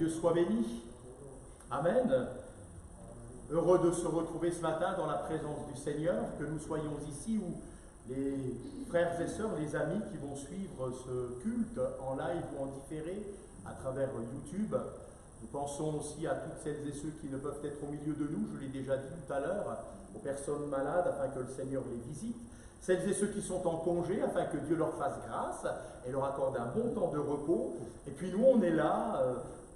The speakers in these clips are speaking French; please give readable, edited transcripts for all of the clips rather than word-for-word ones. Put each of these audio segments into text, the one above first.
Dieu soit béni. Amen. Heureux de se retrouver ce matin dans la présence du Seigneur, que nous soyons ici où les frères et sœurs, les amis qui vont suivre ce culte en live ou en différé à travers YouTube. Nous pensons aussi à toutes celles et ceux qui ne peuvent être au milieu de nous, je l'ai déjà dit tout à l'heure, aux personnes malades afin que le Seigneur les visite, celles et ceux qui sont en congé afin que Dieu leur fasse grâce et leur accorde un bon temps de repos. Et puis nous, on est là,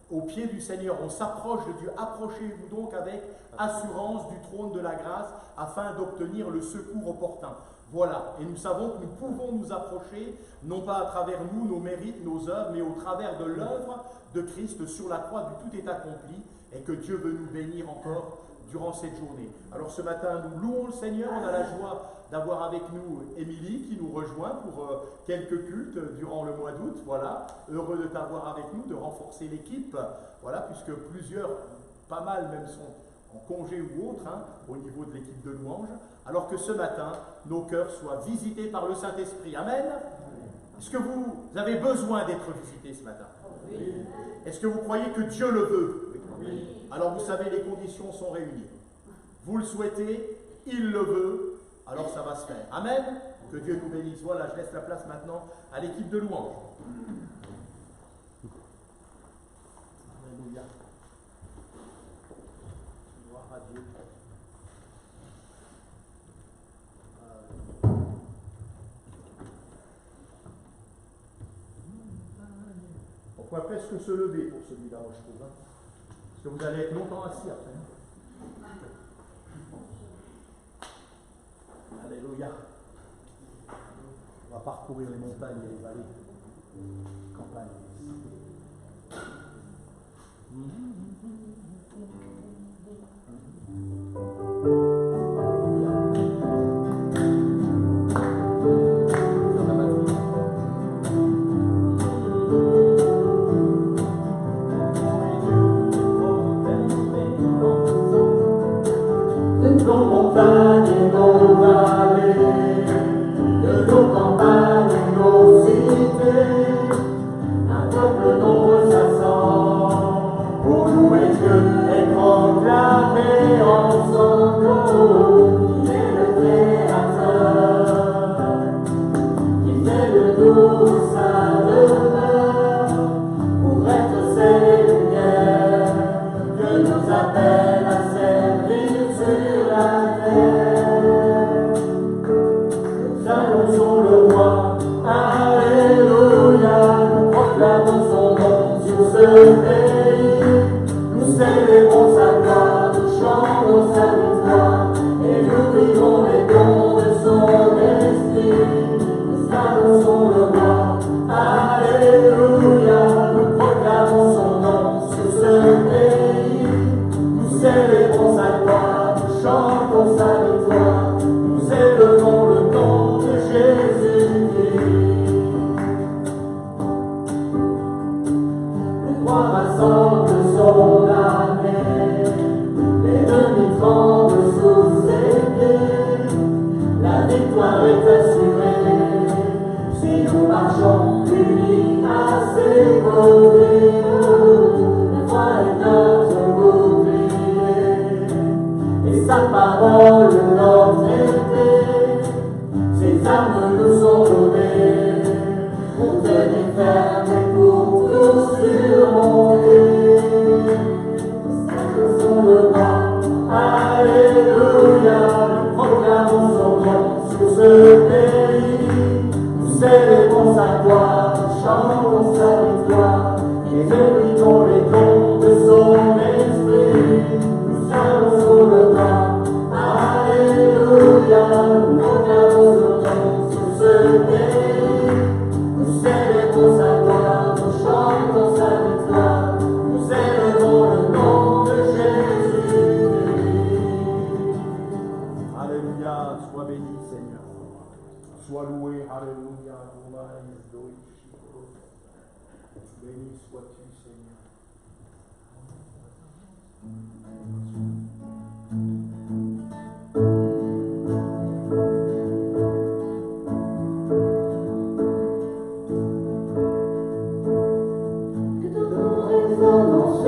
au pied du Seigneur, on s'approche de Dieu. Approchez-vous donc avec assurance du trône de la grâce afin d'obtenir le secours opportun. Voilà, et nous savons que nous pouvons nous approcher, non pas à travers nous, nos mérites, nos œuvres, mais au travers de l'œuvre de Christ sur la croix, du tout est accompli, et que Dieu veut nous bénir encore durant cette journée. Alors ce matin, nous louons le Seigneur, on a la joie d'avoir avec nous Émilie qui nous rejoint pour quelques cultes durant le mois d'août. Voilà, heureux de t'avoir avec nous, de renforcer l'équipe, voilà, puisque plusieurs, pas mal même sont en congé ou autre, au niveau de l'équipe de louange, alors que ce matin, nos cœurs soient visités par le Saint-Esprit. Amen. Est-ce que vous avez besoin d'être visités ce matin? Oui. Est-ce que vous croyez que Dieu le veut? Oui. Alors vous savez, les conditions sont réunies. Vous le souhaitez, il le veut, alors ça va se faire. Amen. Que Dieu nous bénisse. Voilà, je laisse la place maintenant à l'équipe de louange. Alléluia. Gloire à Dieu. On pourrait presque se lever pour celui-là, moi je trouve. Parce que vous allez être longtemps assis après. Alléluia. On va parcourir les montagnes et les vallées, les campagnes et les cités. Nos montagnes et nos vallées, de nos campagnes et nos cités, un peuple nombreux s'assemble pour louer Dieu et proclamer ensemble qu'il est le Créateur, qui fait de nous sa demeure, pour être ses lumières, Dieu nous appelle à servir sur la terre. Nous annonçons le roi, Alléluia, nous proclamons son nom sur ce pays. Nous célébrons sa gloire, nous chantons sa victoire, et nous vivons les dons de son esprit. Nous annonçons le roi, Alléluia, nous proclamons son nom sur ce pays. Nous célébrons sa gloire, nous chantons sa victoire, nous élevons le nom de Jésus-Christ. Le roi rassemble son armée, l'ennemi tremble sous ses pieds, la victoire est assurée, si nous marchons unis à ses côtés. La foi est notre bouclier, et sa parole notre épée, ses armes nous sont données, pour tenir ferme et pour tout surmonter. Nous sommes le roi, Alléluia, nous proclamons son nom sur ce pays. Nous célébrons sa gloire, nous chantons sa victoire, et nous vivons les dons de son esprit. Nous annonçons le roi, Alléluia, nous proclamons son nom sur ce pays. Nous célébrons sa gloire, nous chantons sa victoire, nous élevons le nom de Jésus-Christ. Alléluia, sois béni Seigneur. Sois loué, Alléluia. Béni sois-tu Seigneur. Que ton nom résonne en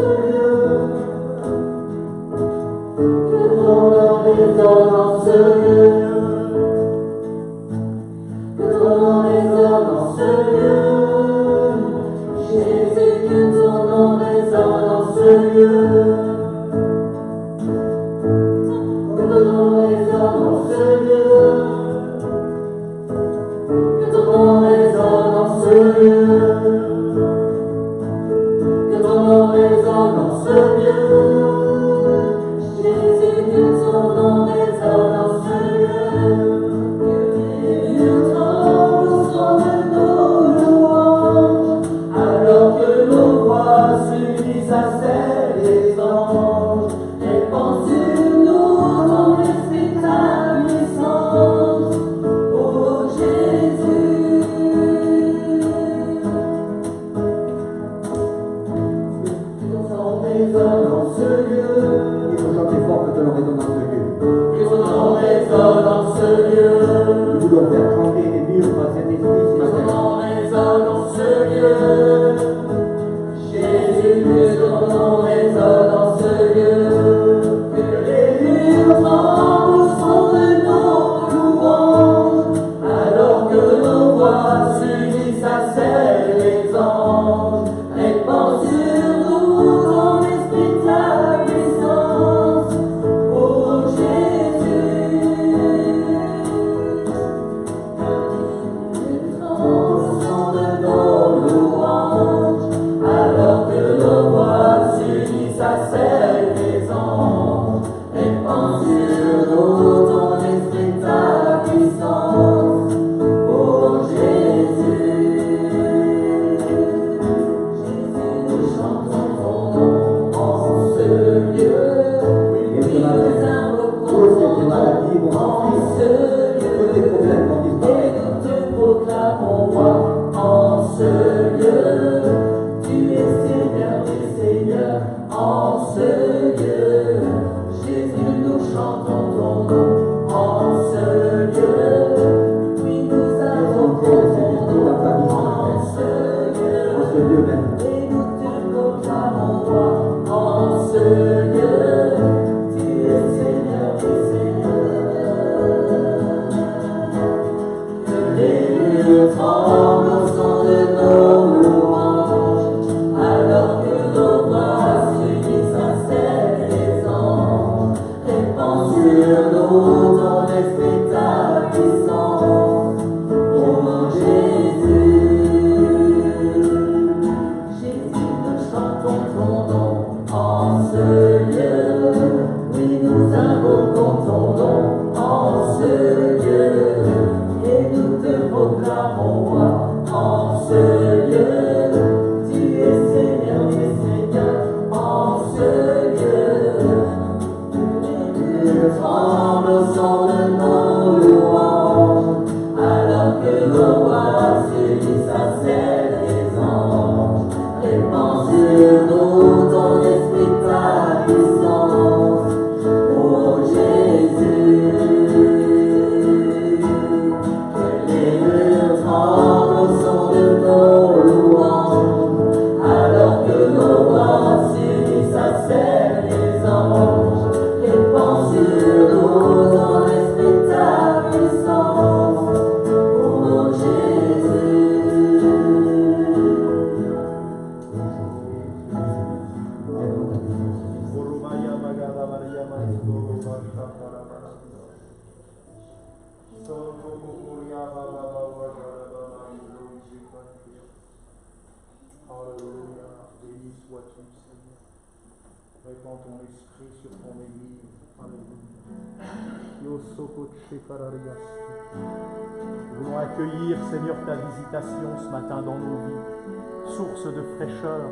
Nous voulons accueillir, Seigneur, ta visitation ce matin dans nos vies, source de fraîcheur,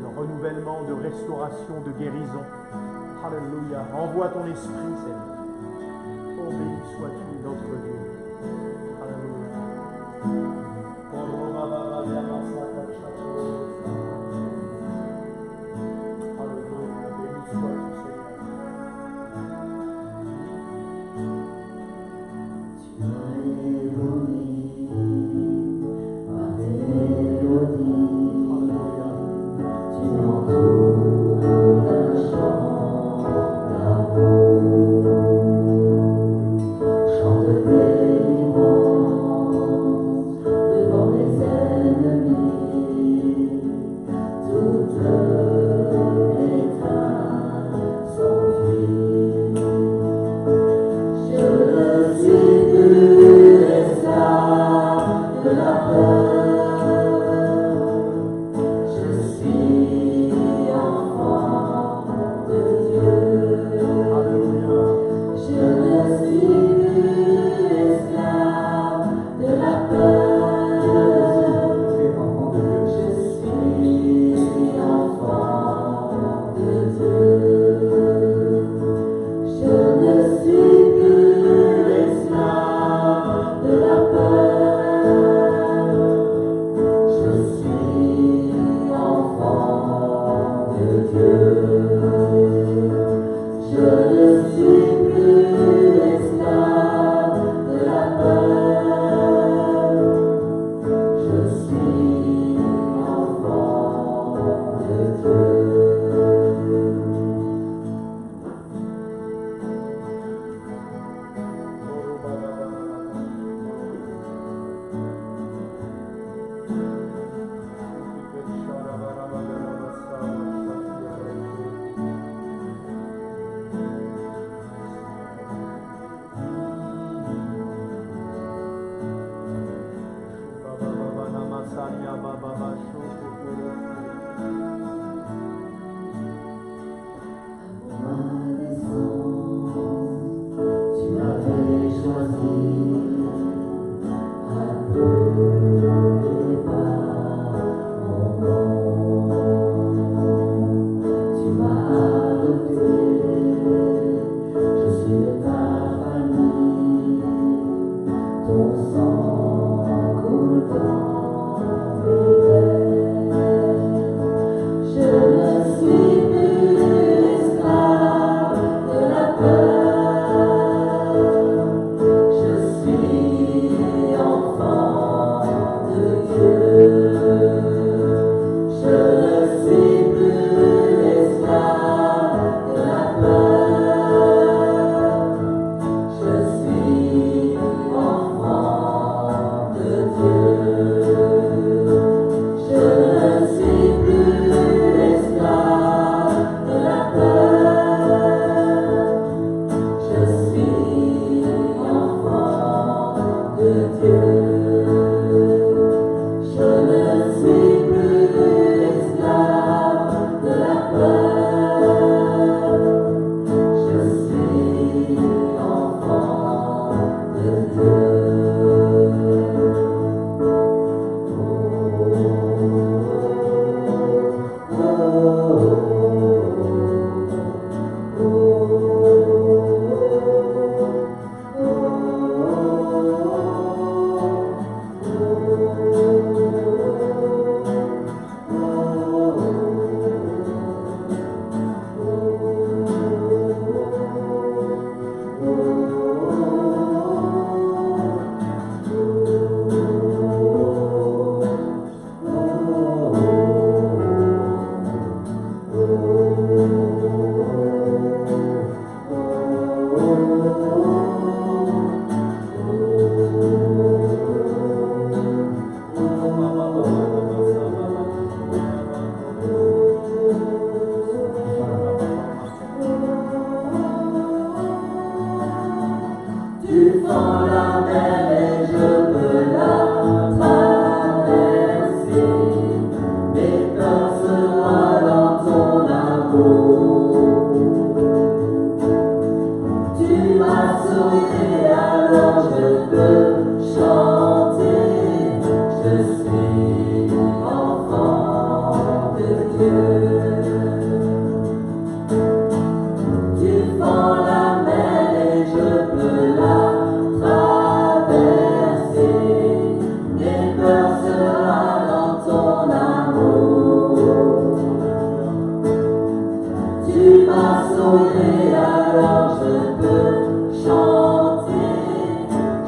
de renouvellement, de restauration, de guérison. Alléluia. Envoie ton esprit, Seigneur. Oh, béni sois-tu, notre Dieu. Alléluia. Chante délivrance devant les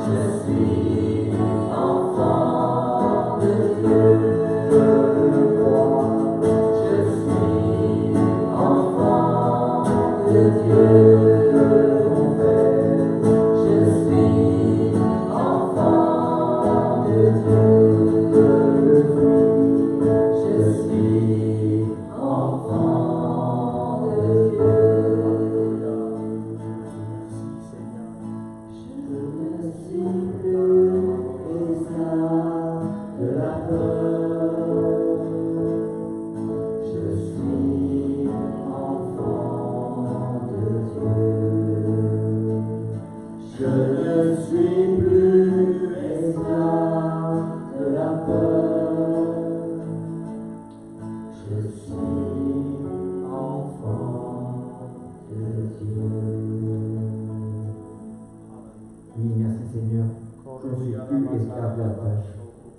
Je suis enfant de Je suis enfant de Dieu. Oui, merci Seigneur. Je ne suis plus esclave de la tâche.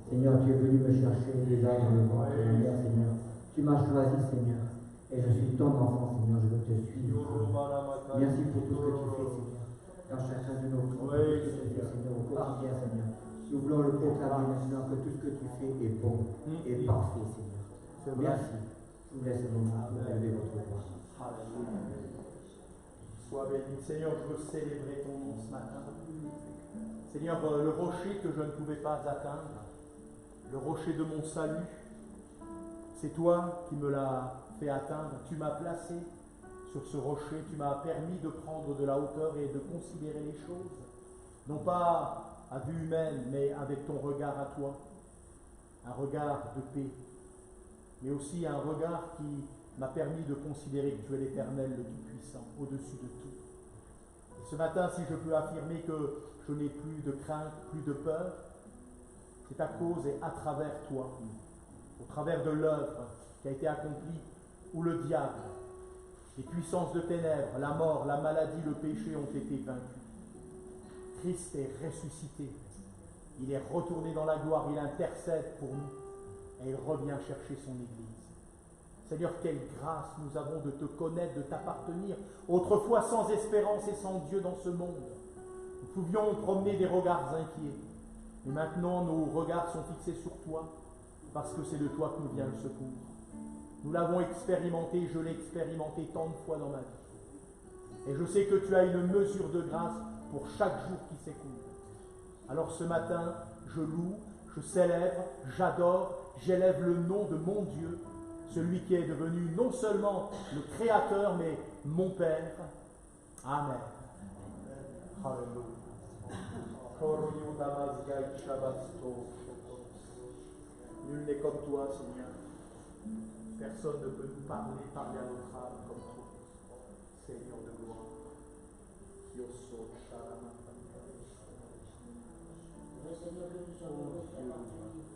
Seigneur, tu es venu me chercher déjà dans le ventre de ma mère, Seigneur. Tu m'as choisi, Seigneur. Et je suis ton enfant, Seigneur. Je veux te suivre. Merci pour tout ce que tu fais, Seigneur. Dans chacun de nos vies, Seigneur, au quotidien, Seigneur. Nous voulons le proclamer maintenant que tout ce que tu fais est bon et parfait, Seigneur. Merci. Je vous laisse le moment pour élever votre voix. Alléluia. Sois béni. Seigneur, je veux célébrer ton nom ce matin. Seigneur, le rocher que je ne pouvais pas atteindre, le rocher de mon salut, c'est toi qui me l'as fait atteindre. Tu m'as placé sur ce rocher, tu m'as permis de prendre de la hauteur et de considérer les choses, non pas à vue humaine, mais avec ton regard à toi, un regard de paix, mais aussi un regard qui m'a permis de considérer que tu es l'Éternel, le Tout-Puissant, au-dessus de tout. Et ce matin, si je peux affirmer que je n'ai plus de crainte, plus de peur, c'est à cause et à travers toi, au travers de l'œuvre qui a été accomplie, où le diable, les puissances de ténèbres, la mort, la maladie, le péché ont été vaincus. Christ est ressuscité. Il est retourné dans la gloire, il intercède pour nous et il revient chercher son Église. Seigneur, quelle grâce nous avons de te connaître, de t'appartenir. Autrefois sans espérance et sans Dieu dans ce monde, nous pouvions promener des regards inquiets. Mais maintenant, nos regards sont fixés sur toi, parce que c'est de toi que nous vient le secours. Nous l'avons expérimenté, je l'ai expérimenté tant de fois dans ma vie. Et je sais que tu as une mesure de grâce pour chaque jour qui s'écoule. Alors ce matin, je loue, je célèbre, j'adore, j'élève le nom de mon Dieu, celui qui est devenu non seulement le Créateur, mais mon Père. Amen. Alléluia. Nul n'est comme toi, Seigneur. Personne ne peut nous parler à notre âme comme toi, Seigneur de gloire. Seigneur, que nous avons fait appartenir.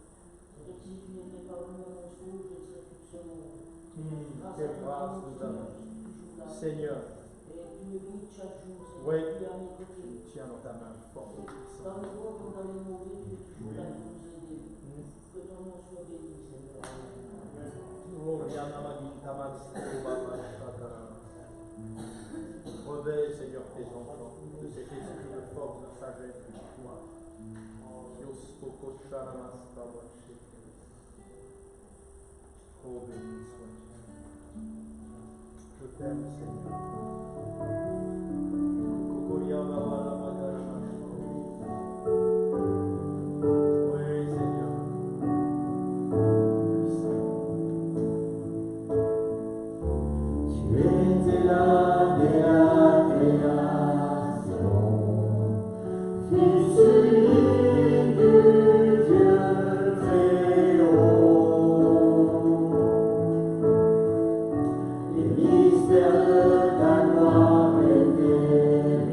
C'est que si tu n'étais pas venu à mon secours, je serais toute seule au monde. Quelle grâce nous avons. Seigneur. Et tu me guides chaque jour, Seigneur. Oui. Tu es à mes côtés. Tiens dans ta main forte. Dans le bon comme dans les mauvais, tu es toujours là pour nous aider. Que ton nom soit béni, Seigneur. Réveille, Seigneur, tes enfants de cet esprit de force, de sagesse, de foi. Oh, béni sois-tu. Je t'aime, Seigneur. Oui, Seigneur. Tu étais là dès la création, Fils unique du Dieu très haut. Les mystères de ta gloire révélés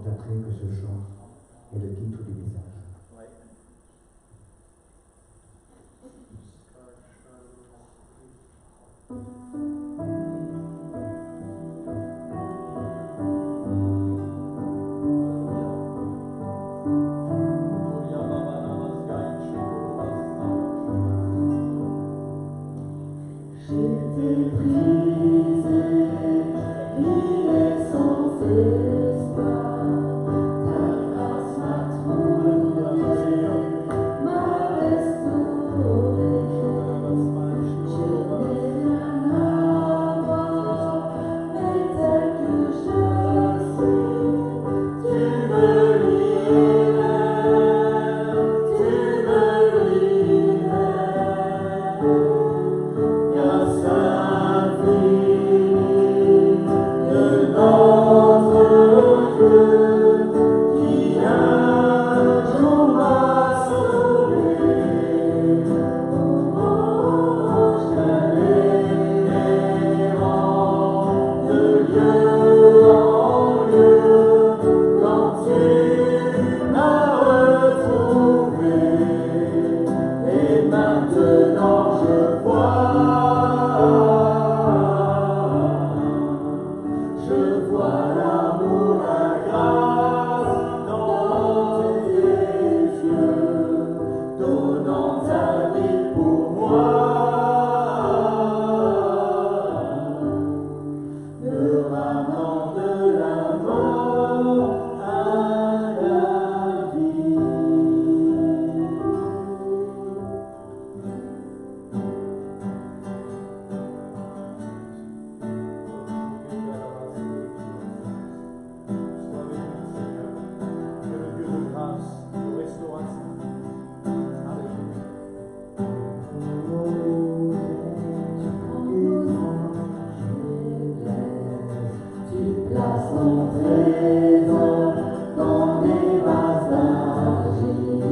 constaterai que ce chant est le titre du message. Ouais. J'étais brisé, il est sans espoir. Ta grâce m'a trouvé, m'a restauré. Je n'ai rien à voir, mais tel que je suis, tu me libères, tu me libères. Grâce infinie de notre Dieu, qui un jour m'a sauvé. Oh, j'allais errant de lieu en lieu, quand tu m'as retrouvé. Et maintenant je vois l'amour, la grâce dans tes yeux, donnant ta vie pour moi, me ramenant de la mort à la vie. Que le Dieu de grâce, de restauration. Alléluia. Tu places ton trésor dans des vases d'argile.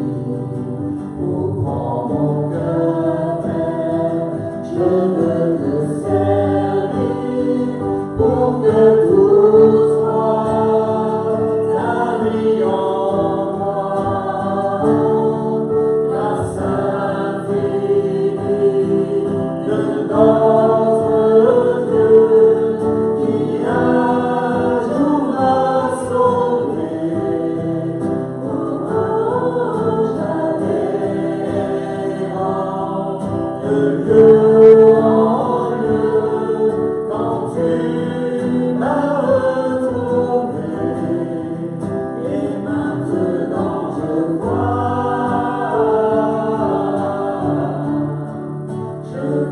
Pour prendre mon cœur même, je veux te servir, pour que tout soit ta vie en moi. Grâce infinie de notre Dieu, qui un jour m'a sauvé. Oh, j'allais errant de lieu en lieu, quand tu m'as retrouvé. Et maintenant je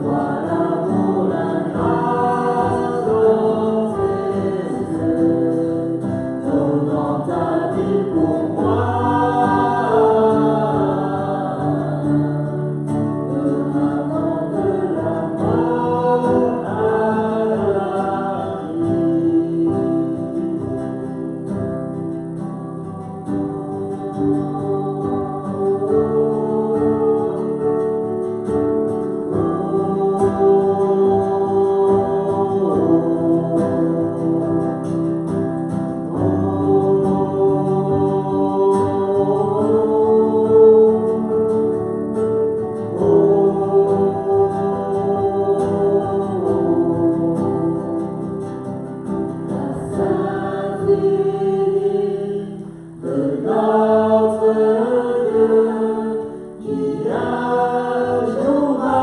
vois l'amour, la grâce dans tes yeux, donnant ta vie pour moi, me ramenant de la mort à la vie. De notre Dieu, qui un jour m'a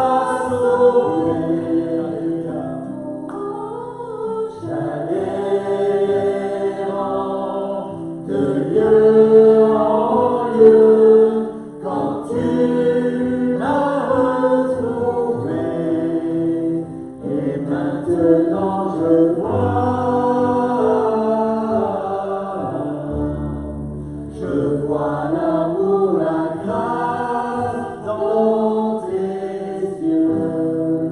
sauvé. J'allais errant de lieu en lieu, quand tu m'as retrouvé. Et maintenant je vois l'amour, la grâce dans tes yeux,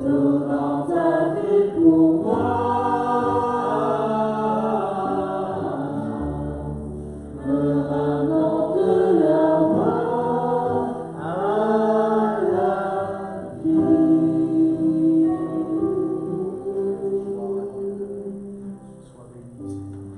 donnant ta vie pour moi, me ramenant de la mort à la vie. Sois béni, Seigneur.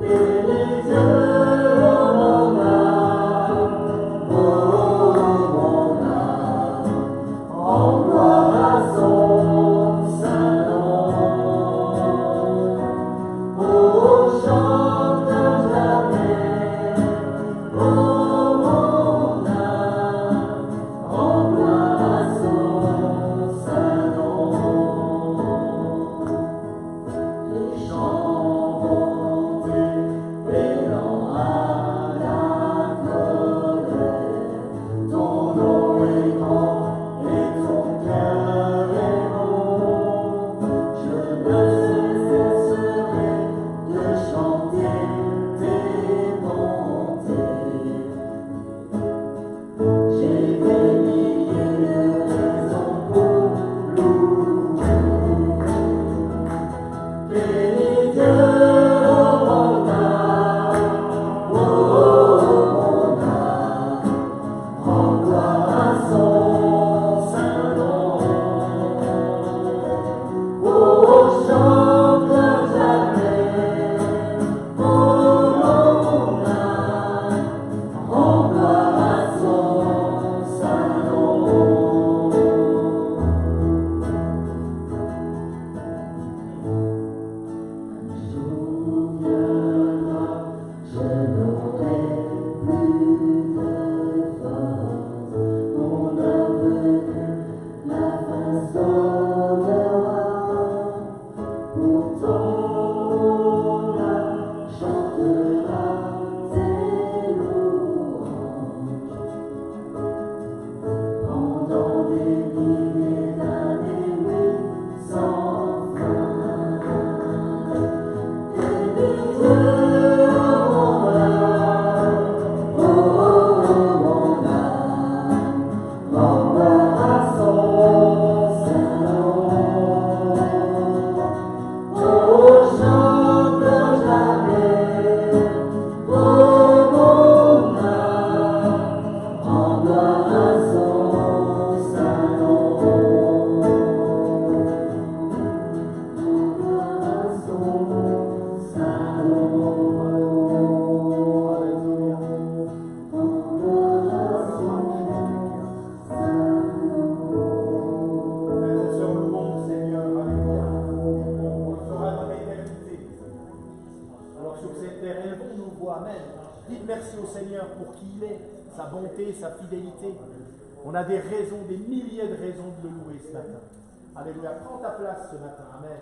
Et les yeux fois. Amen. Dites merci au Seigneur pour qui il est, sa bonté, sa fidélité. On a des raisons, des milliers de raisons de le louer ce matin. Alléluia. Prends ta place ce matin. Amen.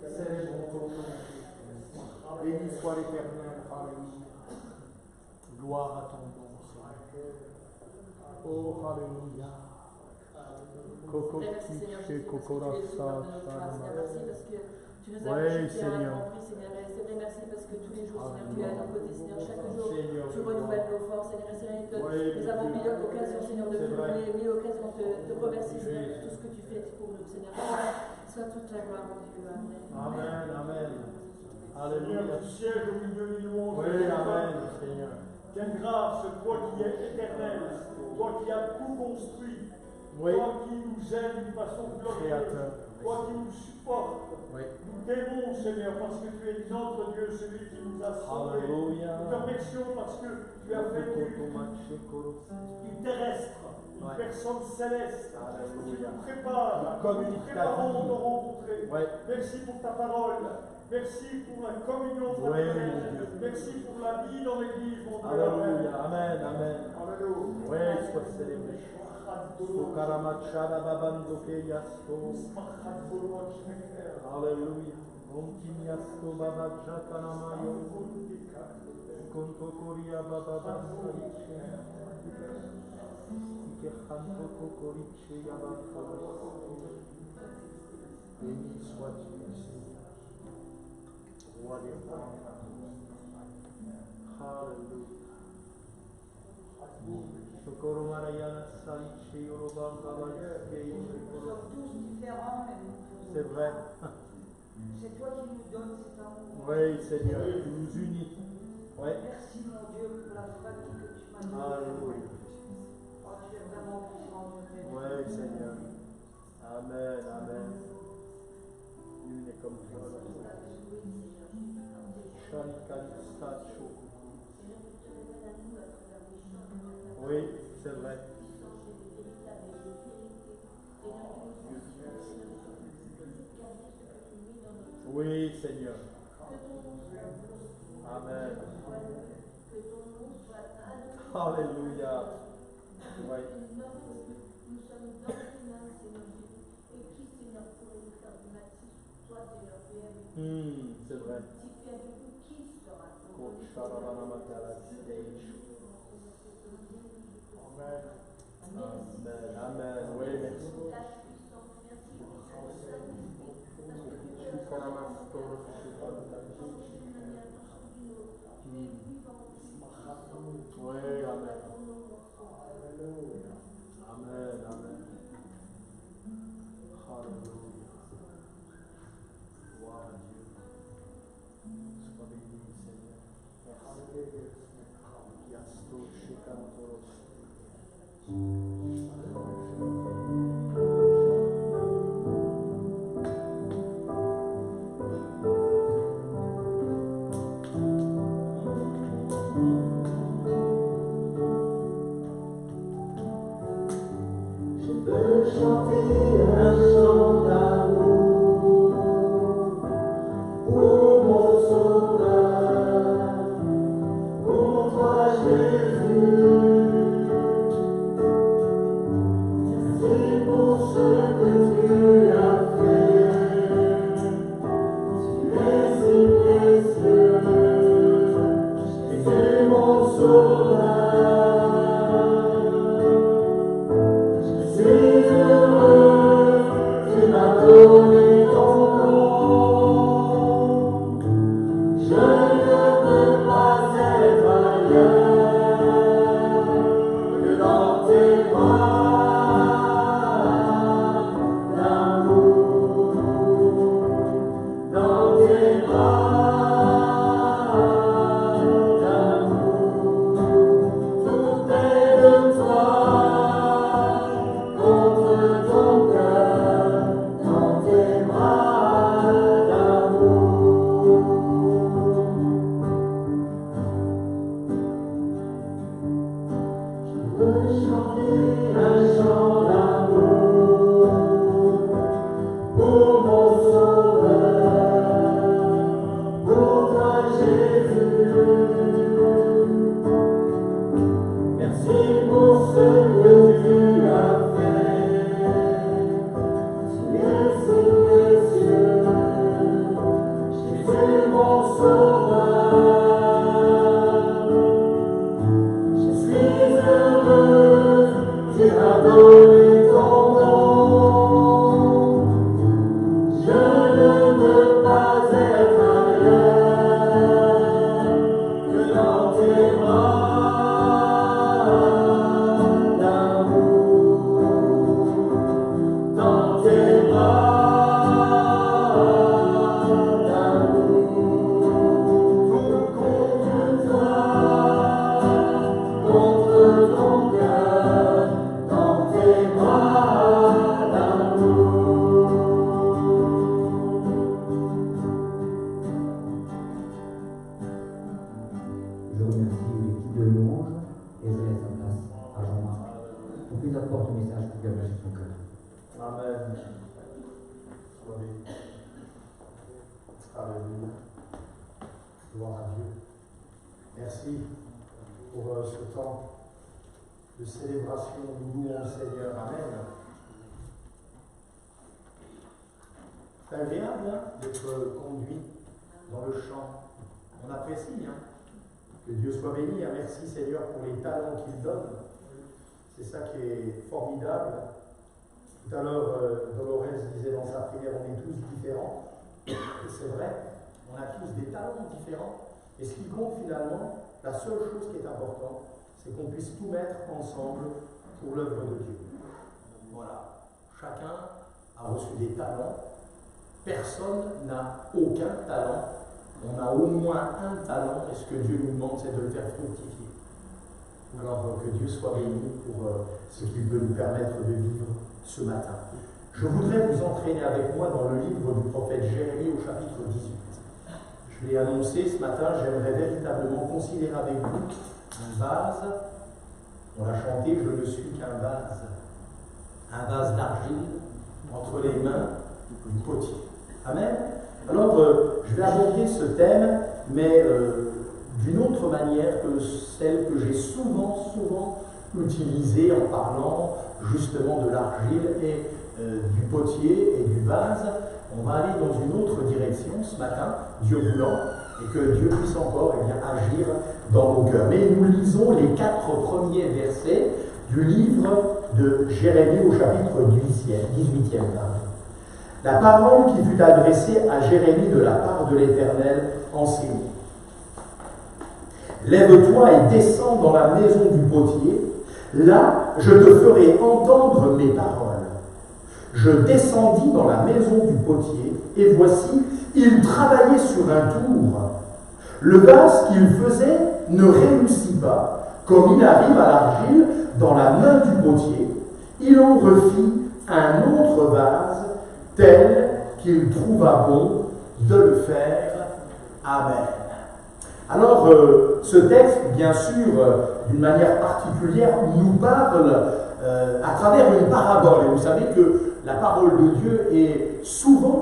Célèbre ton nom. Béni soit l'Éternel. Alléluia. Gloire à ton nom, Seigneur. Oh, Alléluia. Coco, chez Cocorassa, merci parce que tu nous as Oui, remplis, Seigneur. Seigneur. Et c'est vrai, merci parce que tous les jours, Seigneur, tu es à nos côtés, Seigneur. Chaque jour, Seigneur, tu renouvelles nos forces, Seigneur. Et c'est vrai que Oui, nous avons mis l'occasion, Seigneur, de C'est te vrai. louer, mis l'occasion de remercier, Seigneur, pour tout ce que tu fais pour nous, Seigneur. Soit toute la gloire en Dieu. Amen. Amen, amen. Seigneur, Alléluia. tu sièges au milieu des louanges. Oui, amen, Seigneur. Quelle grâce, toi qui es éternel, toi qui as tout construit, Oui, toi qui nous aimes d'une façon glorieuse, Créateur. toi qui nous supportes. Oui. Nous t'aimons, Seigneur, parce que tu es notre Dieu, celui qui nous a sauvés. Alléluia. Nous te remercions parce que tu as fait du terrestre, une Ouais. personne céleste. Alléluia. Tu nous prépares, Tu communiques nous ta préparons vie. de te rencontrer. Ouais. Merci pour ta parole. Merci pour la communion Oui, fraternelle. mon Dieu. Merci pour la vie dans l'église, mon Dieu. Alléluia. Amen, amen. Alléluia. Oui, sois célébré. Sokaramachara babandoke yasto. Alléluia. Ontimiasto babajakanamayo. Kontokoria bababasariche. Ikehanto kokoriche yabakoro. Béni sois-tu, Seigneur. Roi des rois. Alléluia. Socorro Mariana Salice Yorobanga Laïske. Nous sommes tous différents, mais nous tous. C'est vrai. C'est toi qui nous donnes cet amour. Oui, Seigneur, tu nous unis. Oui. Merci, mon Dieu, pour la fratrie que tu m'as donnée. Alléluia. Oh, tu es vraiment puissant, je t'aime. Oui, Seigneur. Amen, amen. Nul n'est comme toi. Shalikastacho. Oui, c'est vrai. Oui, Seigneur. Amen. Alléluia. Oui. Nous sommes dans tes mains, Seigneur Jésus. Et qui, Seigneur, pourrait nous faire du mal si toi, Seigneur, tu es avec nous? C'est vrai. Si tu es avec nous, qui sera contre nous? Amen. Amen. Oui, merci. Ta puissance, merci pour cette sainteté. Parce que tu es la Oui, amen. Amen, amen. Alléluia. Gloire à Dieu. Sois béni, Seigneur. Merci. Yasto Shikantoros. Je peux chanter un chant d'amour pour mon sauveur, pour toi Jésus. Merci pour ce que tu as fait. Tu es si précieux, c'est mon sauveur. Je suis heureux, tu m'as donné ton nom. Je ne peux pas être ailleurs que dans tes bras d'amour, dans tes bras d'amour. je remercie l'équipe de louange et je laisse la place à Jean-Marc pour qu'il apporte le message qui vient sur son cœur. Amen. Alléluia. Gloire à Dieu. Merci pour ce temps de célébration. Nous louons le Seigneur. Amen. C'est agréable d'être conduit dans le chant. On apprécie. Que Dieu soit béni. Merci Seigneur pour les talents qu'il donne. C'est ça qui est formidable. Tout à l'heure, Dolores disait dans sa prière, on est tous différents. Et c'est vrai, on a tous des talents différents. Et ce qui compte finalement, la seule chose qui est importante, c'est qu'on puisse tout mettre ensemble pour l'œuvre de Dieu. Voilà. Chacun a reçu des talents. Personne n'a aucun talent. On a au moins un talent. Et ce que Dieu nous demande, c'est de le faire fructifier. Alors que Dieu soit béni pour ce qu'il veut nous permettre de vivre ce matin. Je voudrais vous entraîner avec moi dans le livre du prophète Jérémie au chapitre 18. Je l'ai annoncé ce matin, j'aimerais véritablement considérer avec vous un vase. On l'a chanté, je ne suis qu'un vase d'argile entre les mains du potier. Amen. Alors, je vais aborder ce thème, mais d'une autre manière que celle que j'ai souvent utilisée en parlant justement de l'argile et du potier et du vase. On va aller dans une autre direction ce matin, Dieu voulant, et que Dieu puisse encore agir dans nos cœurs. Mais nous lisons les 4 premiers versets du livre de Jérémie au chapitre 18e. La parole qui fut adressée à Jérémie de la part de l'Éternel enseignée. Lève-toi et descends dans la maison du potier, là je te ferai entendre mes paroles. Je descendis dans la maison du potier, et voici, il travaillait sur un tour. Le vase qu'il faisait ne réussit pas, comme il arrive à l'argile dans la main du potier. Il en refit un autre vase, tel qu'il trouva bon de le faire. Amen. Alors, ce texte, bien sûr, d'une manière particulière, nous parle à travers une parabole. Et vous savez que la parole de Dieu est souvent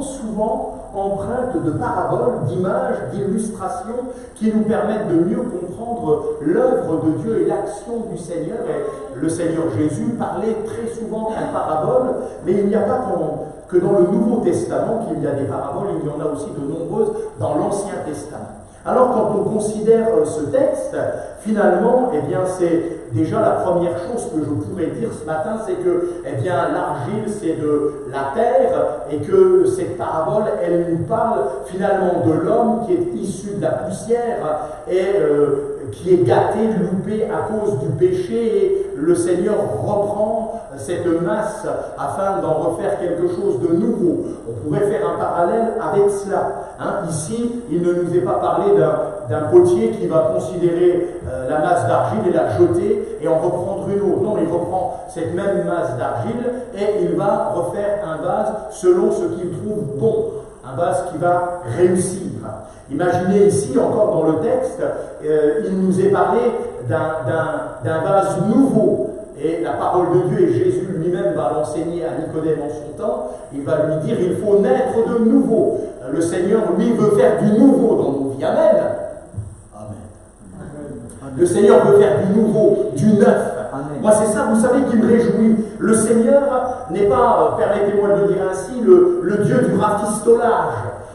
empreinte de paraboles, d'images, d'illustrations qui nous permettent de mieux comprendre l'œuvre de Dieu et l'action du Seigneur. Et le Seigneur Jésus parlait très souvent en paraboles, mais il n'y a pas que dans le Nouveau Testament qu'il y a des paraboles, il y en a aussi de nombreuses dans l'Ancien Testament. Alors quand on considère ce texte, finalement, c'est déjà la première chose que je pourrais dire ce matin, c'est que l'argile c'est de la terre et que cette parabole, elle nous parle finalement de l'homme qui est issu de la poussière et qui est gâté, loupé à cause du péché, et le Seigneur reprend cette masse afin d'en refaire quelque chose de nouveau. On pourrait faire un parallèle avec cela. Ici, il ne nous est pas parlé d'un potier qui va considérer la masse d'argile et la jeter et en reprendre une autre. Non, il reprend cette même masse d'argile et il va refaire un vase selon ce qu'il trouve bon. Un vase qui va réussir. Imaginez ici, encore dans le texte, il nous est parlé d'un vase nouveau. Et la parole de Dieu, et Jésus lui-même va l'enseigner à Nicodème en son temps, il va lui dire, il faut naître de nouveau. Le Seigneur, lui, veut faire du nouveau dans nos vies. Amen. Amen. Le Seigneur veut faire du nouveau, du neuf. Amen. Moi, c'est ça, vous savez, qui me réjouit. Le Seigneur n'est pas, permettez-moi de le dire ainsi, le Dieu du rafistolage.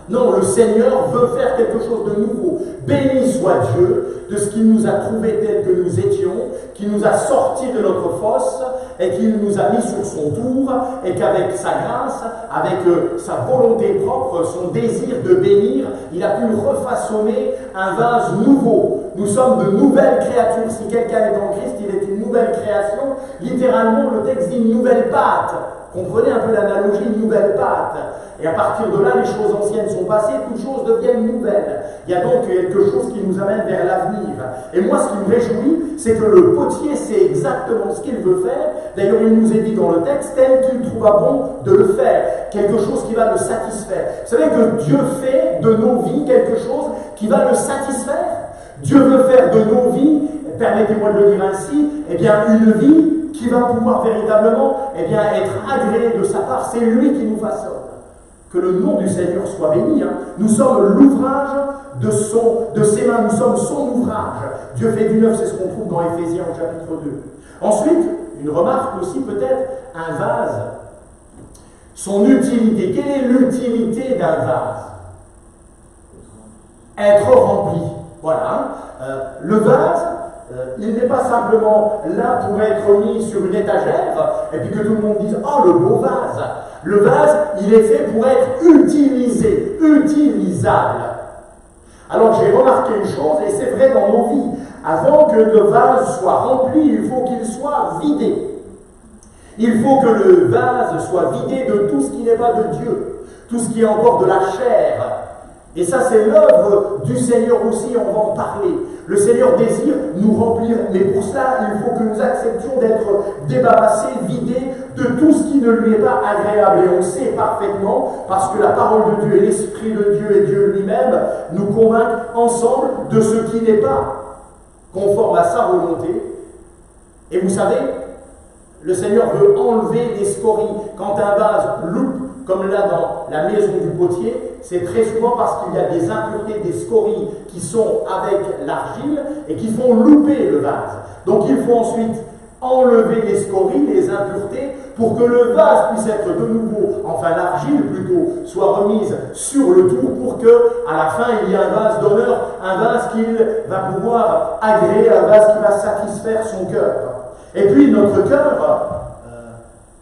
Non, le Seigneur veut faire quelque chose de nouveau. Béni soit Dieu de ce qu'il nous a trouvés tels que nous étions, qu'il nous a sortis de notre fosse et qu'il nous a mis sur son tour et qu'avec sa grâce, avec sa volonté propre, son désir de bénir, il a pu refaçonner un vase nouveau. Nous sommes de nouvelles créatures. Si quelqu'un est en Christ, il est une nouvelle création. Littéralement, le texte dit une nouvelle pâte. Comprenez un peu l'analogie, une nouvelle pâte. Et à partir de là, les choses anciennes sont passées, toutes choses deviennent nouvelles. Il y a donc quelque chose qui nous amène vers l'avenir. Et moi, ce qui me réjouit, c'est que le potier sait exactement ce qu'il veut faire. D'ailleurs, il nous est dit dans le texte, tel qu'il trouva bon de le faire. Quelque chose qui va le satisfaire. Vous savez que Dieu fait de nos vies quelque chose qui va le satisfaire. Dieu veut faire de nos vies, permettez-moi de le dire ainsi, eh bien une vie qui va pouvoir véritablement eh bien, être agréée de sa part. C'est lui qui nous façonne. Que le nom du Seigneur soit béni. Nous sommes l'ouvrage de ses mains, nous sommes son ouvrage. Dieu fait du neuf, c'est ce qu'on trouve dans Éphésiens au chapitre 2. Ensuite, une remarque aussi peut-être, un vase. Son utilité. Quelle est l'utilité d'un vase? Être rempli. Voilà. Le vase, il n'est pas simplement là pour être mis sur une étagère et puis que tout le monde dise « Oh, le beau vase !» Le vase, il est fait pour être utilisé, utilisable. Alors j'ai remarqué une chose, et c'est vrai dans nos vies, avant que le vase soit rempli, il faut qu'il soit vidé. Il faut que le vase soit vidé de tout ce qui n'est pas de Dieu, tout ce qui est encore de la chair. Et ça, c'est l'œuvre du Seigneur aussi, on va en parler. Le Seigneur désire nous remplir, mais pour cela, il faut que nous acceptions d'être débarrassés, vidés de tout ce qui ne lui est pas agréable. Et on sait parfaitement, parce que la parole de Dieu et l'Esprit de Dieu et Dieu lui-même nous convainquent ensemble de ce qui n'est pas conforme à sa volonté. Et vous savez, le Seigneur veut enlever les scories. Quand un vase loupe, comme là dans la maison du potier, c'est très souvent parce qu'il y a des impuretés, des scories qui sont avec l'argile et qui font louper le vase. Donc il faut ensuite enlever les scories, les impuretés, pour que le vase puisse être de nouveau, enfin l'argile plutôt, soit remise sur le tour pour que, à la fin, il y ait un vase d'honneur, un vase qu'il va pouvoir agréer, un vase qui va satisfaire son cœur. Et puis notre cœur,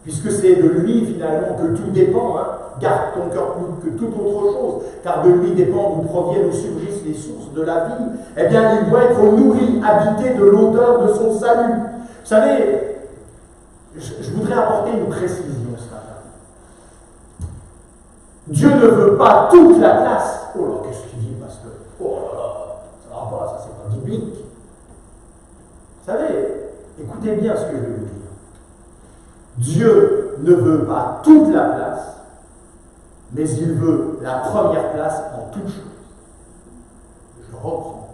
puisque c'est de lui finalement que tout dépend, garde ton cœur plus que toute autre chose, car de lui dépend d'où proviennent ou surgissent les sources de la vie, eh bien il doit être nourri, habité de l'odeur de son salut. Vous savez, je voudrais apporter une précision ce matin. Dieu ne veut pas toute la place. Oh là, qu'est-ce qu'il dit, parce que, oh là là, ça va pas, ça c'est pas biblique. Vous savez, écoutez bien ce que je veux vous dire. Dieu ne veut pas toute la place, mais il veut la première place en toute chose. Je reprends.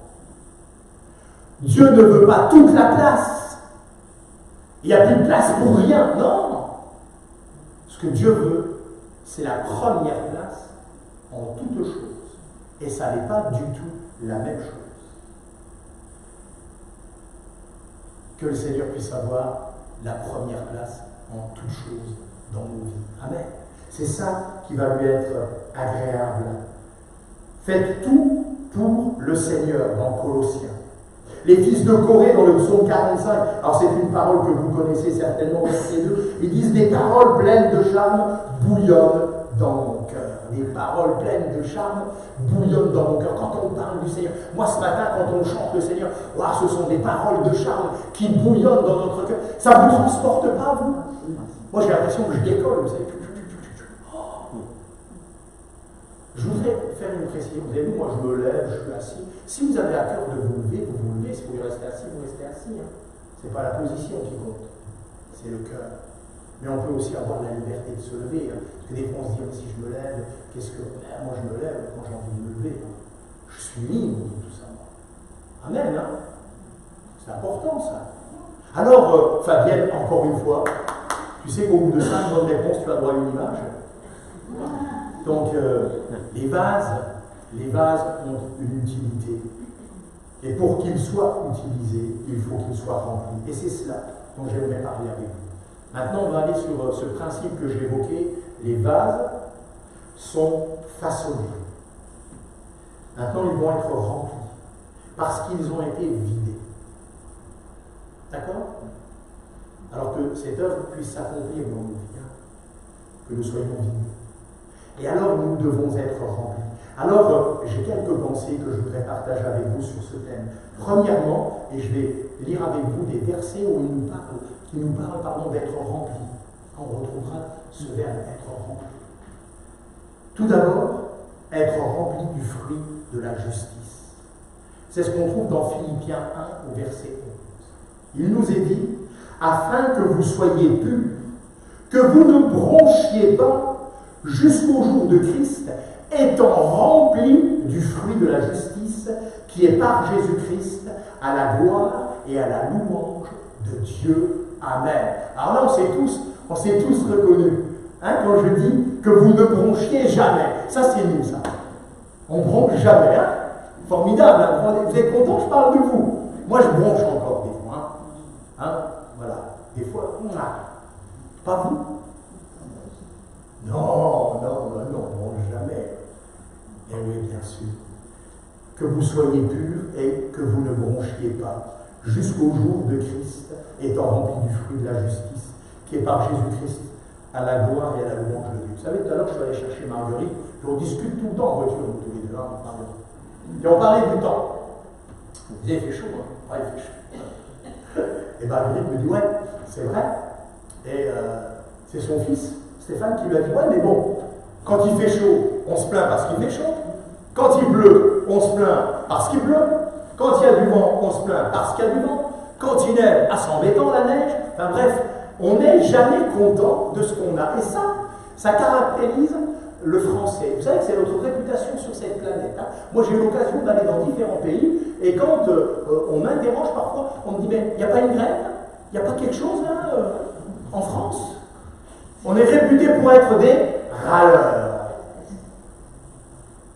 Dieu ne veut pas toute la place. Il n'y a plus de place pour rien. Non. Ce que Dieu veut, c'est la première place en toute chose. Et ça n'est pas du tout la même chose. Que le Seigneur puisse avoir la première place en toute chose dans nos vies. Amen. C'est ça qui va lui être agréable. Faites tout pour le Seigneur dans Colossiens. Les fils de Corée dans le psaume 45, alors c'est une parole que vous connaissez certainement, verset 2, ils disent des paroles pleines de charme bouillonnent dans mon cœur. Des paroles pleines de charme bouillonnent dans mon cœur. Quand on parle du Seigneur, moi ce matin quand on chante le Seigneur, wow, ce sont des paroles de charme qui bouillonnent dans notre cœur. Ça ne vous transporte pas, vous? Moi j'ai l'impression que je décolle, vous savez. Je voudrais faire une précision. Vous avez vu, moi je me lève, je suis assis. Si vous avez à cœur de vous lever, vous vous levez. Si vous restez assis, vous restez assis. Ce n'est pas la position qui compte, c'est le cœur. Mais on peut aussi avoir la liberté de se lever. Parce que des fois on se dit, si je me lève, qu'est-ce que. Moi je me lève quand j'ai envie de me lever. Je suis libre de tout ça. Amen, c'est important ça. Alors, Fabienne, encore une fois, tu sais qu'au bout de 5 bonnes réponses, tu as droit à une image. Donc, les vases ont une utilité. Et pour qu'ils soient utilisés, il faut qu'ils soient remplis. Et c'est cela dont j'aimerais parler avec vous. Maintenant, on va aller sur ce principe que j'ai évoqué. Les vases sont façonnés. Maintenant, ils vont être remplis. Parce qu'ils ont été vidés. D'accord? Alors que cette œuvre puisse s'accomplir dans nos vies. Que nous soyons vidés. Et alors, nous devons être remplis. Alors, j'ai quelques pensées que je voudrais partager avec vous sur ce thème. Premièrement, et je vais lire avec vous des versets où qui nous parlent d'être remplis. On retrouvera ce verbe, être rempli. Tout d'abord, être rempli du fruit de la justice. C'est ce qu'on trouve dans Philippiens 1 au verset 11. Il nous est dit, afin que vous soyez purs, que vous ne bronchiez pas jusqu'au jour de Christ, étant remplis du fruit de la justice qui est par Jésus-Christ, à la gloire et à la louange de Dieu. Amen. Alors là, on s'est tous reconnus. Hein, quand je dis que vous ne bronchiez jamais. Ça, c'est nous, ça. On bronche jamais. Hein. Formidable. Hein. Vous êtes contents, je parle de vous. Moi, je bronche encore des fois. Hein. Voilà. Des fois, pas vous. Non, on bronche jamais. Et oui, bien sûr. Que vous soyez purs et que vous ne bronchiez pas, jusqu'au jour de Christ, étant rempli du fruit de la justice, qui est par Jésus-Christ, à la gloire et à la louange de Dieu. Vous savez, tout à l'heure, je suis allé chercher Marguerite, puis on discute tout le temps en voiture, nous tous les deux, hein, Marguerite. Et on parlait du temps. Vous avez fait chaud, hein? Ouais, il fait chaud. Et Marguerite me dit, ouais, c'est vrai. Et c'est son fils, Stéphane, qui lui a dit, ouais, mais bon, quand il fait chaud, on se plaint parce qu'il fait chaud. Quand il pleut, on se plaint parce qu'il pleut. Quand il y a du vent, on se plaint parce qu'il y a du vent. Quand il neige, c'est embêtant la neige. Enfin bref, on n'est jamais content de ce qu'on a. Et ça caractérise le français. Vous savez que c'est notre réputation sur cette planète. Hein. Moi, j'ai eu l'occasion d'aller dans différents pays. Et quand on m'interroge parfois, on me dit, mais il n'y a pas une grève? Il n'y a pas quelque chose là en France? On est réputé pour être des râleurs.